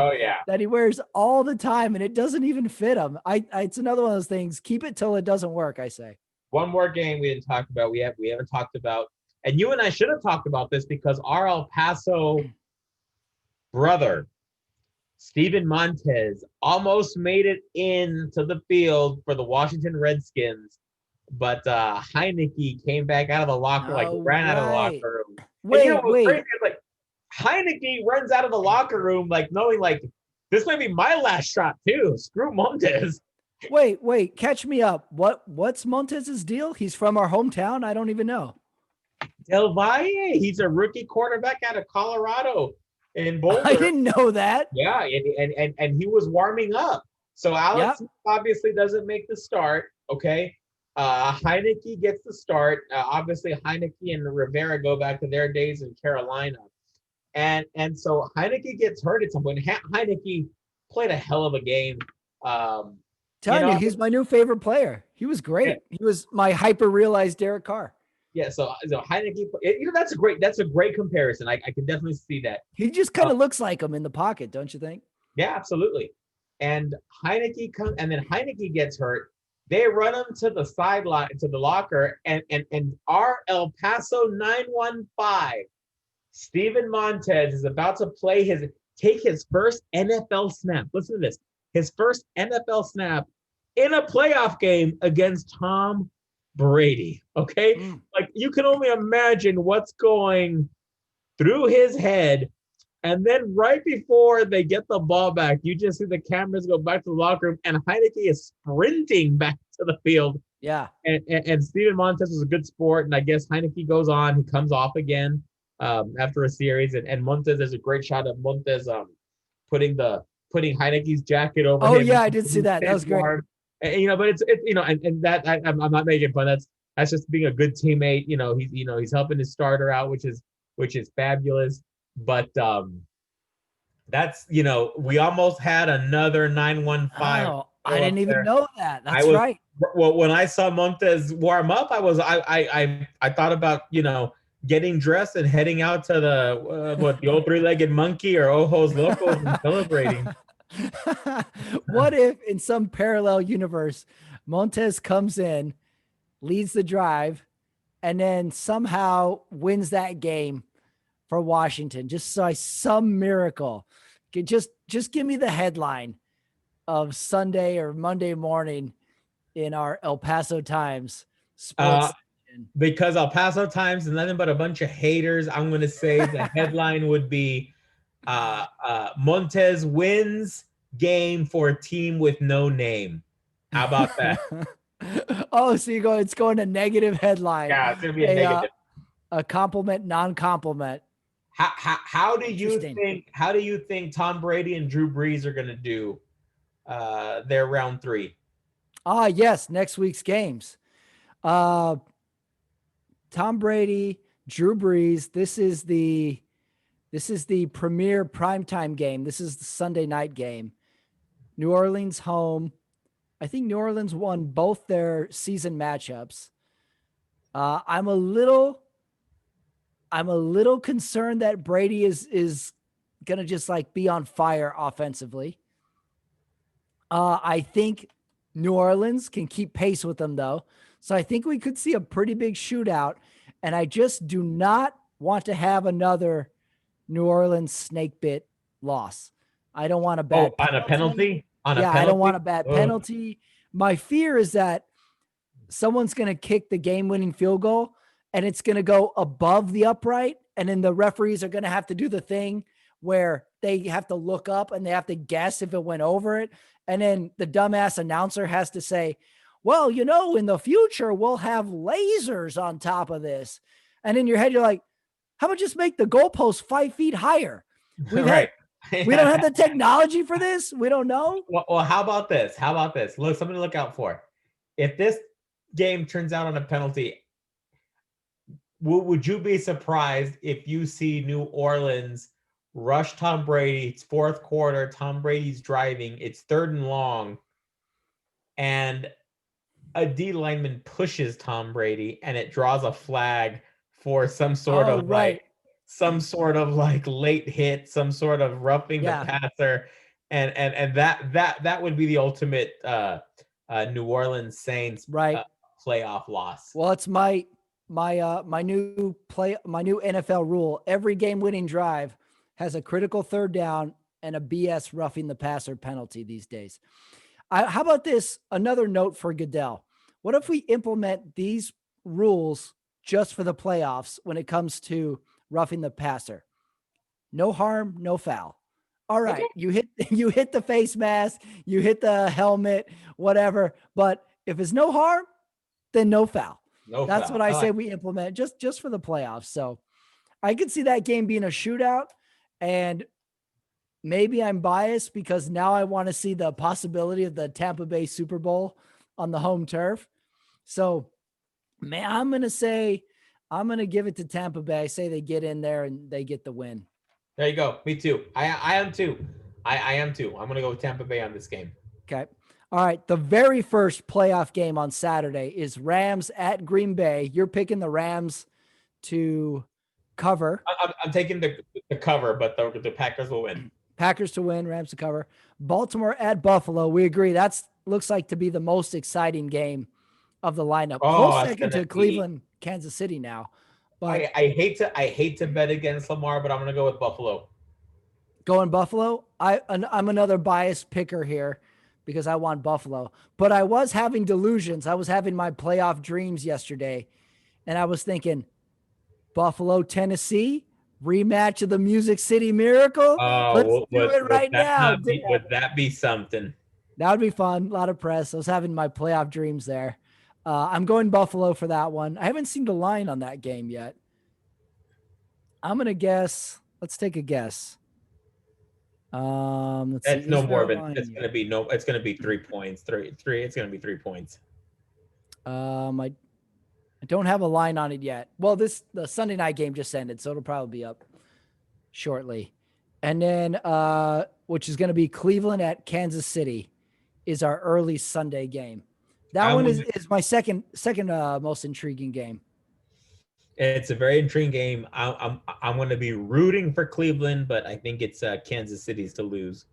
that he wears all the time, and it doesn't even fit him. It's another one of those things. Keep it till it doesn't work, I say. One more game we didn't talk about. We haven't talked about, and you and I should have talked about this because our El Paso brother, Steven Montez, almost made it into the field for the Washington Redskins, but Heineke came back out of the locker, ran out of the locker room. Wait. Crazy? Like Heineke runs out of the locker room, like knowing like this might be my last shot too. Screw Montez. Wait, catch me up. What's Montez's deal? He's from our hometown. I don't even know. Del Valle. He's a rookie quarterback out of Colorado in Boulder. I didn't know that. Yeah, and he was warming up. So Alex obviously doesn't make the start. Okay. Heineke gets the start. Obviously, Heineke and Rivera go back to their days in Carolina. And so Heineke gets hurt at some point. Heineke played a hell of a game. Telling you, he's my new favorite player. He was great. Yeah. He was my hyper-realized Derek Carr. Yeah, so Heineke, that's a great comparison. I can definitely see that. He just kind of looks like him in the pocket, don't you think? Yeah, absolutely. And Heineke comes, and then Heineke gets hurt. They run him to the sideline, to the locker, and our El Paso 915, Steven Montez, is about to take his first NFL snap. Listen to this. His first NFL snap in a playoff game against Tom Brady. Okay? Like you can only imagine what's going through his head. And then right before they get the ball back, you just see the cameras go back to the locker room, and Heineke is sprinting back to the field. Yeah. And Steven Montez was a good sport, and I guess Heineke goes on. He comes off again after a series, and Montez, there's a great shot of Montez putting Heineke's jacket over him. Oh yeah, I did see that. That was great. And, but it's and that I'm not making fun. That's just being a good teammate. He's helping his starter out, which is fabulous. But that's we almost had another 915. Oh, I didn't even know that. That's right. Well, when I saw Montez warm up, I thought about getting dressed and heading out to the old three-legged monkey or Ojos Locos and celebrating. What if in some parallel universe, Montez comes in, leads the drive, and then somehow wins that game for Washington, just by some miracle? Just give me the headline of Sunday or Monday morning in our El Paso Times sports. Because El Paso Times is nothing but a bunch of haters, I'm going to say the headline would be Montez wins game for a team with no name. How about that? Oh, so it's going to negative headline. Yeah, it's going to be a negative. A compliment, non-compliment. How do you think Tom Brady and Drew Brees are going to do their round 3? Yes, next week's games. Tom Brady, Drew Brees. This is the premier primetime game. This is the Sunday night game. New Orleans home. I think New Orleans won both their season matchups. I'm a little concerned that Brady is gonna just like be on fire offensively. I think New Orleans can keep pace with them though. So I think we could see a pretty big shootout. And I just do not want to have another New Orleans snake bit loss. I don't want a Oh, bad on a penalty. penalty? On a Yeah, I don't want a penalty? bad Oh, penalty. My fear is that someone's going to kick the game-winning field goal and it's going to go above the upright, and then the referees are going to have to do the thing where they have to look up and they have to guess if it went over it, and then the dumbass announcer has to say, well, in the future we'll have lasers on top of this, and in your head you're like, how about just make the goalpost 5 feet higher? right. We don't have the technology for this. We don't know. Well, how about this? How about this? Look, something to look out for. If this game turns out on a penalty, would you be surprised if you see New Orleans rush Tom Brady? It's fourth quarter. Tom Brady's driving. It's 3rd and long. And a D lineman pushes Tom Brady and it draws a flag for some sort of late hit, some sort of roughing the passer. And that would be the ultimate New Orleans Saints playoff loss. Well, it's my new NFL rule. Every game-winning drive has a critical 3rd down and a BS roughing the passer penalty these days. How about this? Another note for Goodell. What if we implement these rules just for the playoffs when it comes to roughing the passer? No harm, no foul. All right, okay. You hit the face mask, you hit the helmet, whatever. But if it's no harm, then no foul. That's what I say we implement just for the playoffs. So I could see that game being a shootout, and maybe I'm biased because now I want to see the possibility of the Tampa Bay Super Bowl on the home turf. So, man, I'm going to give it to Tampa Bay. I say they get in there and they get the win. There you go. Me too. I am too. I am too. I'm going to go with Tampa Bay on this game. Okay. All right. The very first playoff game on Saturday is Rams at Green Bay. You're picking the Rams to cover. I'm taking the cover, but the Packers will win. Packers to win, Rams to cover. Baltimore at Buffalo. We agree. That's looks like to be the most exciting game of the lineup. Close second to Cleveland, Kansas City now. But I hate to bet against Lamar, but I'm going to go with Buffalo. Going Buffalo? I'm another biased picker here because I want Buffalo. But I was having delusions. I was having my playoff dreams yesterday, and I was thinking, Buffalo, Tennessee, rematch of the Music City Miracle. Let's do it right now. Would that be something? That would be fun. A lot of press. I was having my playoff dreams there. I'm going Buffalo for that one. I haven't seen the line on that game yet. I'm going to guess. Let's take a guess. It's no more than it's going to be it's going to be 3 points. Three. It's going to be 3 points. I don't have a line on it yet. Well, the Sunday night game just ended, so it'll probably be up shortly. And then, which is going to be Cleveland at Kansas City, is our early Sunday game. That one is my second most intriguing game. It's a very intriguing game. I'm going to be rooting for Cleveland, but I think it's Kansas City's to lose.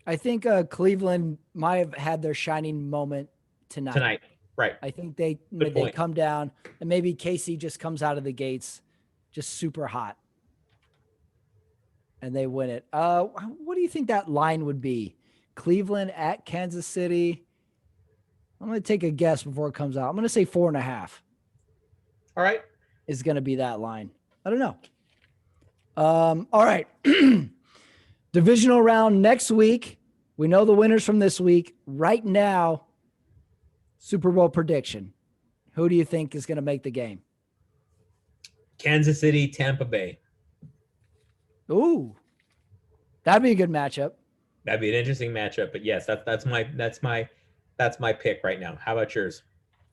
I think Cleveland might have had their shining moment tonight. Right. I think they come down, and maybe Casey just comes out of the gates just super hot, and they win it. What do you think that line would be? Cleveland at Kansas City. I'm going to take a guess before it comes out. I'm going to say 4.5. All right. Is going to be that line. I don't know. All right. Divisional round next week. We know the winners from this week. Right now, Super Bowl prediction. Who do you think is going to make the game? Kansas City, Tampa Bay. Ooh. That'd be a good matchup. That'd be an interesting matchup, but yes, that's my pick right now. How about yours?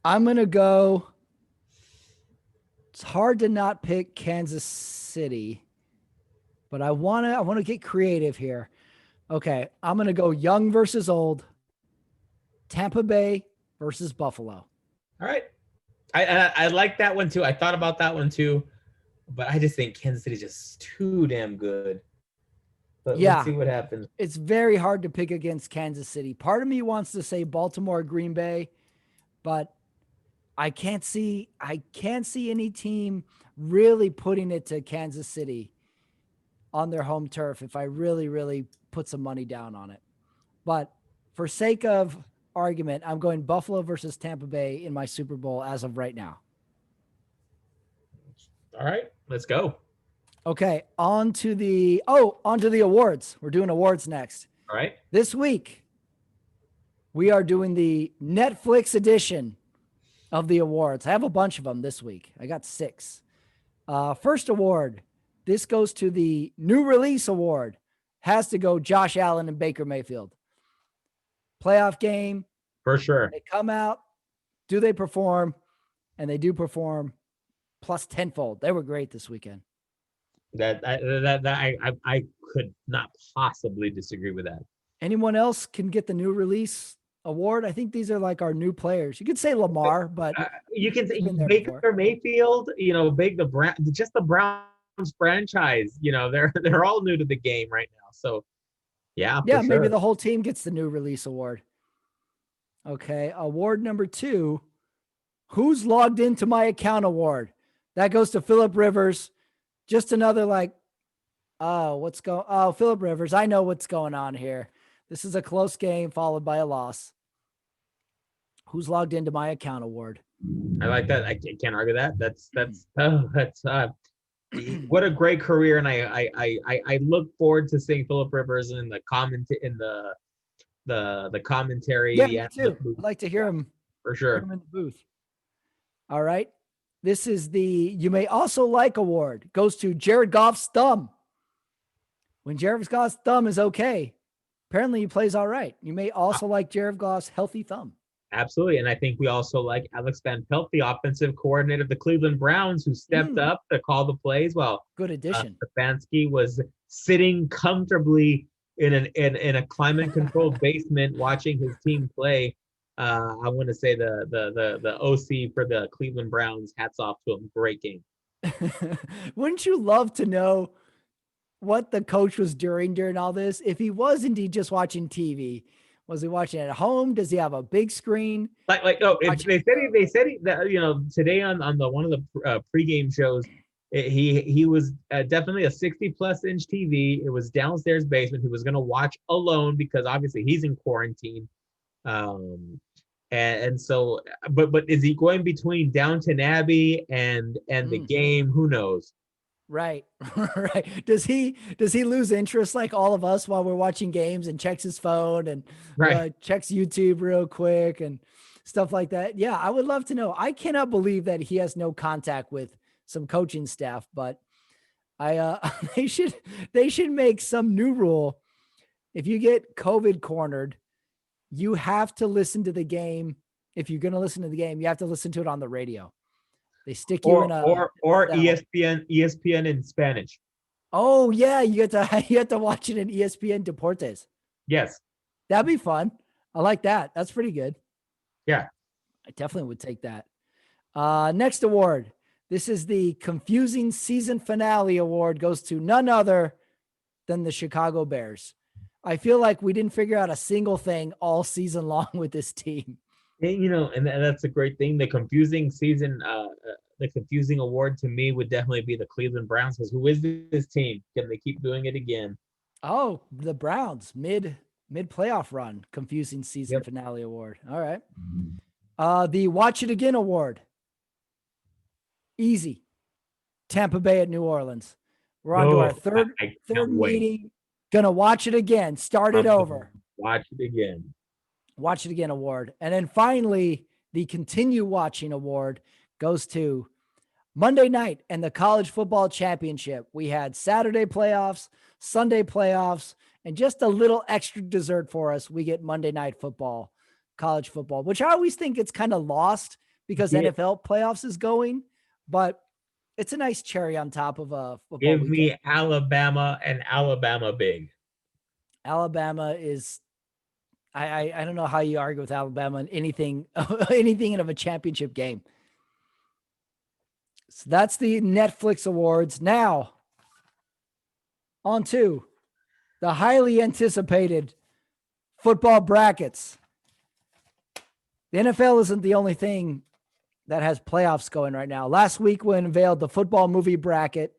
I'm going to go. It's hard to not pick Kansas City, but I want to get creative here. Okay, I'm going to go young versus old. Tampa Bay versus Buffalo. All right. I like that one too. I thought about that one too, but I just think Kansas City's just too damn good. But let's see Yeah, what happens. it's very hard to pick against Kansas City. Part of me wants to say Baltimore, Green Bay, but I can't see any team really putting it to Kansas City on their home turf if I really, really put some money down on it. But for sake of argument, I'm going Buffalo versus Tampa Bay in my Super Bowl as of right now. All right, let's go. Okay, on to the awards. We're doing awards next. All right. This week, we are doing the Netflix edition of the awards. I have a bunch of them this week. I got 6. First award, this goes to the new release award. Has to go Josh Allen and Baker Mayfield. Playoff game. For sure. They come out. Do they perform? And they do perform plus tenfold. They were great this weekend. I could not possibly disagree with that. Anyone else can get the new release award? I think these are like our new players. You could say Lamar, but you can say Baker Mayfield. The Browns franchise. They're all new to the game right now. So yeah, maybe the whole team gets the new release award. Okay, award number 2. Who's logged into my account award? That goes to Phillip Rivers. Just another Phillip Rivers. I know what's going on here. This is a close game followed by a loss. Who's logged into my account award? I like that. I can't argue that. That's what a great career, and I look forward to seeing Phillip Rivers in the commentary. Yeah, me too. I'd like to hear him for sure. Hear him in the booth. All right. This is the You May Also Like award. Goes to Jared Goff's thumb. When Jared Goff's thumb is okay, apparently he plays all right. You may also like Jared Goff's healthy thumb. Absolutely. And I think we also like Alex Van Pelt, the offensive coordinator of the Cleveland Browns, who stepped up to call the plays while good addition. Stefanski was sitting comfortably in a climate-controlled basement watching his team play. I want to say the OC for the Cleveland Browns, hats off to him. Great game. Wouldn't you love to know what the coach was during all this? If he was indeed just watching TV, was he watching at home? Does he have a big screen? They said that today on the one of the pregame shows, he was definitely a 60+ inch TV. It was downstairs basement. He was going to watch alone because obviously he's in quarantine. And so, but is he going between Downton Abbey and the game? Who knows? Right. Right. Does he lose interest like all of us while we're watching games and checks his phone and checks YouTube real quick and stuff like that? Yeah, I would love to know. I cannot believe that he has no contact with some coaching staff, but they should make some new rule. If you get COVID cornered, you have to listen to the game. If you're going to listen to the game, you have to listen to it on the radio. They stick you in a or ESPN in Spanish. Oh yeah, you have to watch it in ESPN Deportes. Yes, that'd be fun. I like that. That's pretty good. Yeah, I definitely would take that. Next award. This is the Confusing Season Finale award. Goes to none other than the Chicago Bears. I feel like we didn't figure out a single thing all season long with this team. And that's a great thing. The confusing season, the confusing award to me would definitely be the Cleveland Browns. Because who is this team? Can they keep doing it again? Oh, the Browns mid playoff run, confusing season finale award. All right. The Watch It Again award. Easy. Tampa Bay at New Orleans. We're on to our third meeting. Gonna watch it again. Start it over. Watch it again. Watch It Again award. And then finally, the Continue Watching award goes to Monday night and the College Football Championship. We had Saturday playoffs, Sunday playoffs, and just a little extra dessert for us. We get Monday Night Football, college football, which I always think it's kind of lost because NFL playoffs is going, but it's a nice cherry on top of a football Give weekend. me Alabama and Alabama big. Alabama is... I don't know how you argue with Alabama in anything of a championship game. So that's the Netflix awards. Now, on to the highly anticipated football brackets. The NFL isn't the only thing that has playoffs going right now. Last week, we unveiled the football movie bracket.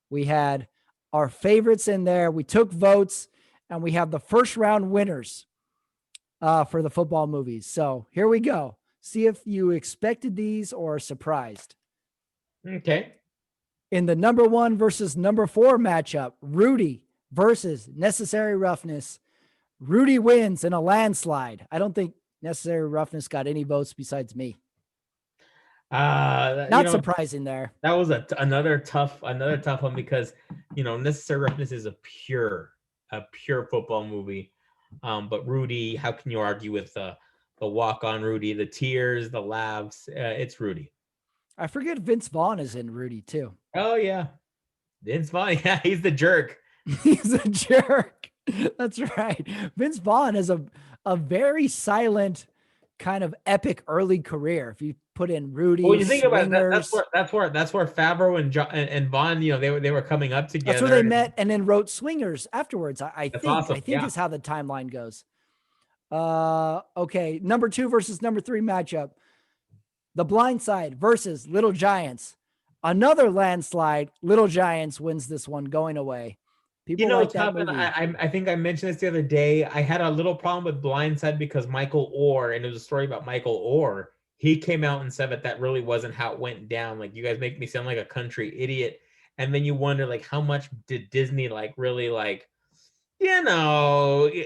We had our favorites in there. We took votes, and we have the first round winners for the football movies. So here we go. See if you expected these or are surprised. Okay. In the number 1 versus number 4 matchup, Rudy versus Necessary Roughness. Rudy wins in a landslide. I don't think Necessary Roughness got any votes besides me. Not surprising there. That was another tough one because Necessary Roughness is a pure football movie. But Rudy, how can you argue with the walk on Rudy, the tears, the laughs? It's Rudy. I forget Vince Vaughn is in Rudy too. Oh yeah, Vince Vaughn. Yeah, he's the jerk. He's a jerk. That's right. Vince Vaughn has a very silent kind of epic early career. If you put in Rudy, well, you think about that, that's where Favreau and Vaughn, they were coming up together. That's where they met and then wrote Swingers afterwards. I think awesome. Is how the timeline goes. Okay, number 2 versus number 3 matchup. The Blind Side versus Little Giants. Another landslide. Little Giants wins this one, going away. People like that movie. I think I mentioned this the other day. I had a little problem with Blindside because Michael Orr, and it was a story about Michael Orr. He came out and said that really wasn't how it went down. Like, you guys make me sound like a country idiot. And then you wonder, like, how much did Disney really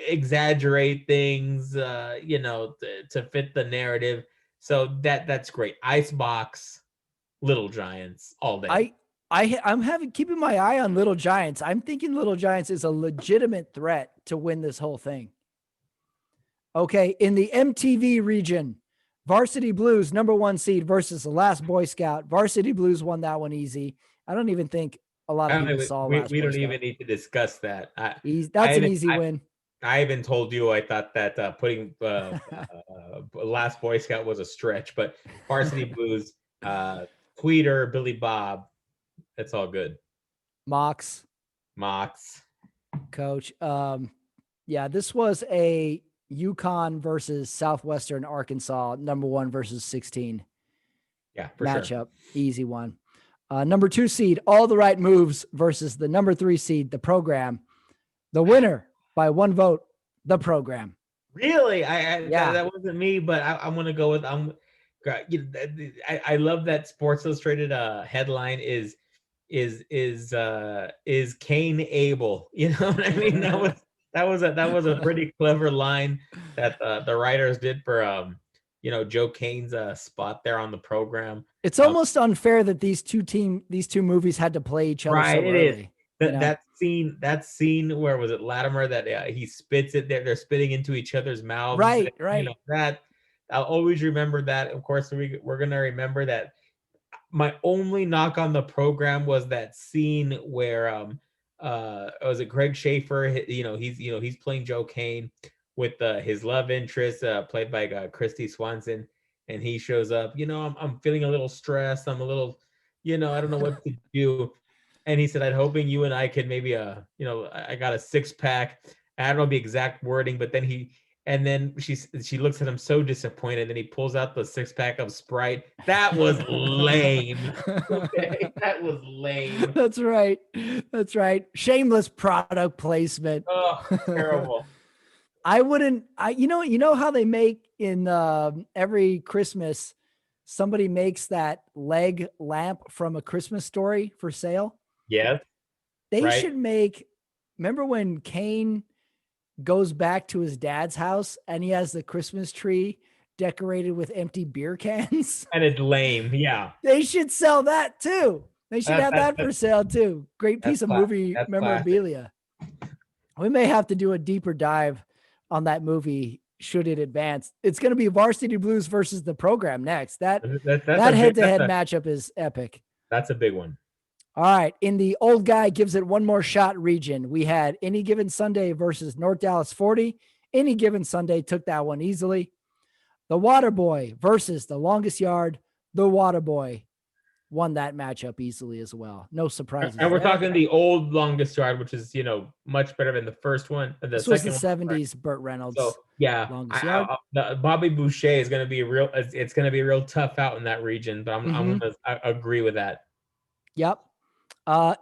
exaggerate things, to fit the narrative. So that's great. Icebox, Little Giants all day. I'm keeping my eye on Little Giants. I'm thinking Little Giants is a legitimate threat to win this whole thing. Okay, in the MTV region, Varsity Blues, number 1 seed versus The Last Boy Scout. Varsity Blues won that one easy. I don't even think a lot of people saw Last Boy Scout. We don't even need to discuss that. That's an easy win. I even told you I thought that putting Last Boy Scout was a stretch, but Varsity Blues, Tweeter, Billy Bob, it's all good. Mox. Coach. Yeah, this was a UConn versus Southwestern Arkansas, number 1 versus 16. Yeah, for matchup. Sure. Easy one. Number 2 seed, All the Right Moves versus the number 3 seed, The Program. The winner by 1 vote, The Program. Really? That wasn't me, but I'm going to go with I love that Sports Illustrated headline is Cain able? You know what I mean? That was a pretty clever line that the writers did for Joe Kane's spot there on The Program. It's almost unfair that these two movies had to play each other so early. That scene where was it Latimer that he spits it, they're spitting into each other's mouths. Right. That I'll always remember that. Of course, we're gonna remember that. My only knock on The Program was that scene where was it Greg Schaefer? He's playing Joe Kane with his love interest, played by Christy Swanson, and he shows up. I'm feeling a little stressed. I'm a little, I don't know what to do. And he said, "I'm hoping you and I could maybe, I got a 6-pack." I don't know the exact wording, but then she looks at him so disappointed. Then he pulls out the 6-pack of Sprite. That was lame. Okay, that was lame. That's right. Shameless product placement. Oh, terrible. You know how they make in every Christmas, somebody makes that leg lamp from A Christmas Story for sale. Yeah. They should make, remember when Kane goes back to his dad's house and he has the Christmas tree decorated with empty beer cans? And it's lame. Yeah. They should sell that too. They should have that for sale too. Great piece of movie memorabilia. Classic. We may have to do a deeper dive on that movie should it advance. It's going to be Varsity Blues versus The Program next. That head-to-head matchup is epic. That's a big one. All right. In the Old Guy Gives It One More Shot region, we had Any Given Sunday versus North Dallas 40. Any Given Sunday took that one easily. The Waterboy versus The Longest Yard. The Waterboy won that matchup easily as well. No surprises. And we're there. talking the old longest yard, which is, much better than the first one. This was the 70s Burt Reynolds. So yeah, longest yard. Bobby Boucher is going to be it's going to be a real tough out in that region, but I'm going to agree with that. Yep.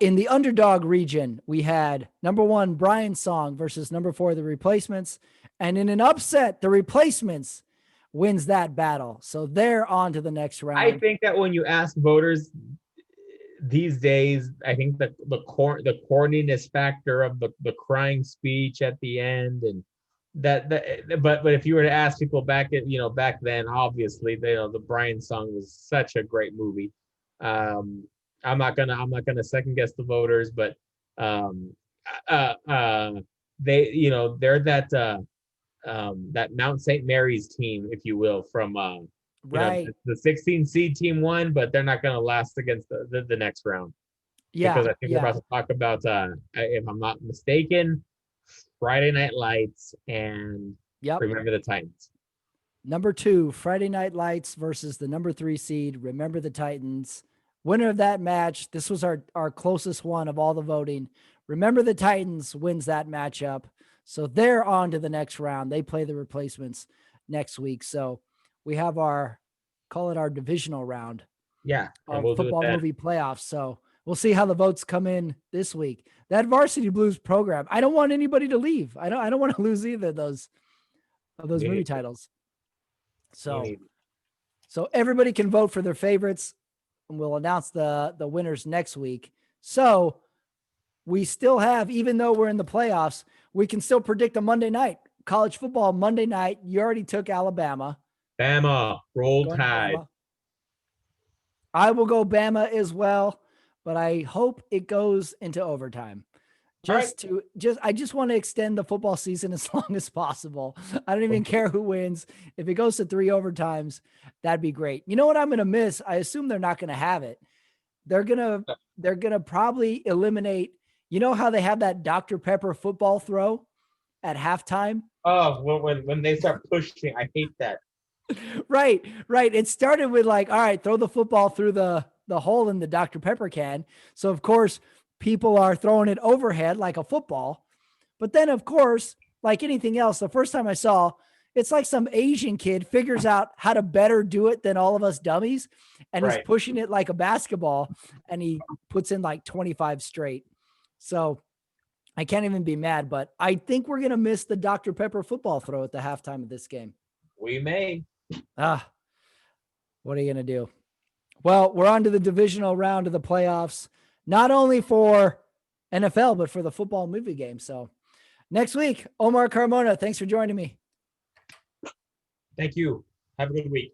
In the underdog region, we had number 1, Brian Song versus number 4, the Replacements. And in an upset, the Replacements wins that battle. So they're on to the next round. I think that when you ask voters these days, I think that the corniness factor of the crying speech at the end, and but if you were to ask people back then, obviously the Brian Song was such a great movie. I'm not gonna second guess the voters, but they're that Mount St. Mary's team, if you will, from right. The 16 seed team won, but they're not going to last against the next round. Yeah, because I think we're about to talk about, if I'm not mistaken, Friday Night Lights and Remember the Titans. Number 2, Friday Night Lights versus the number 3 seed, Remember the Titans. Winner of that match, this was our closest one of all the voting. Remember the Titans wins that matchup. So they're on to the next round. They play the Replacements next week. So we have call it our divisional round. Yeah. Of football movie playoffs. So we'll see how the votes come in this week. That Varsity Blues program, I don't want anybody to leave. I don't want to lose either of those movie titles. So everybody can vote for their favorites, and we'll announce the winners next week. So we still have, even though we're in the playoffs, we can still predict a Monday night. College football Monday night. You already took Alabama. Bama, roll tide. I will go Bama as well, but I hope it goes into overtime. I just want to extend the football season as long as possible. I don't even care who wins. If it goes to 3 overtimes, that'd be great. You know what I'm going to miss? I assume they're not going to have it. They're going to probably eliminate, you know how they have that Dr. Pepper football throw at halftime? Oh, when they start pushing, I hate that. Right. It started with all right, throw the football through the hole in the Dr. Pepper can. So of course, people are throwing it overhead like a football. But then of course, like anything else, the first time I saw, it's like some Asian kid figures out how to better do it than all of us dummies. And he's pushing it like a basketball, and he puts in 25 straight. So I can't even be mad, but I think we're going to miss the Dr. Pepper football throw at the halftime of this game. We may. What are you going to do? Well, we're on to the divisional round of the playoffs, not only for NFL, but for the football movie game. So next week, Omar Carmona, thanks for joining me. Thank you. Have a good week.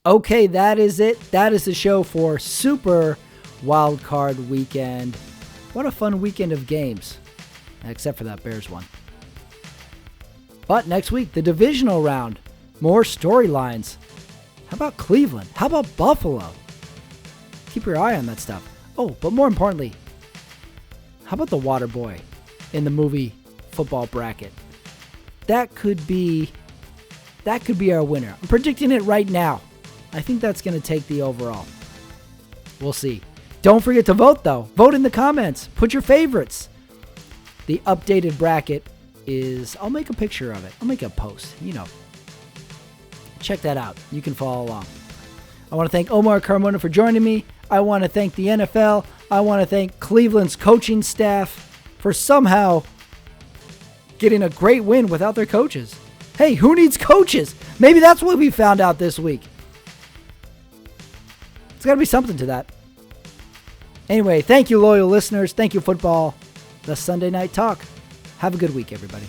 Okay, that is it. That is the show for Super Wildcard Weekend. What a fun weekend of games, except for that Bears one. But next week, the divisional round. More storylines. How about Cleveland? How about Buffalo? Keep your eye on that stuff. Oh, but more importantly, how about the water boy in the movie football bracket? That could be our winner. I'm predicting it right now. I think that's going to take the overall. We'll see. Don't forget to vote, though. Vote in the comments. Put your favorites. The updated bracket is, I'll make a picture of it. I'll make a post, Check that out. You can follow along. I want to thank Omar Carmona for joining me. I want to thank the NFL. I want to thank Cleveland's coaching staff for somehow getting a great win without their coaches. Hey, who needs coaches? Maybe that's what we found out this week. There's got to be something to that. Anyway, thank you, loyal listeners. Thank you, football. The Sunday Night Talk. Have a good week, everybody.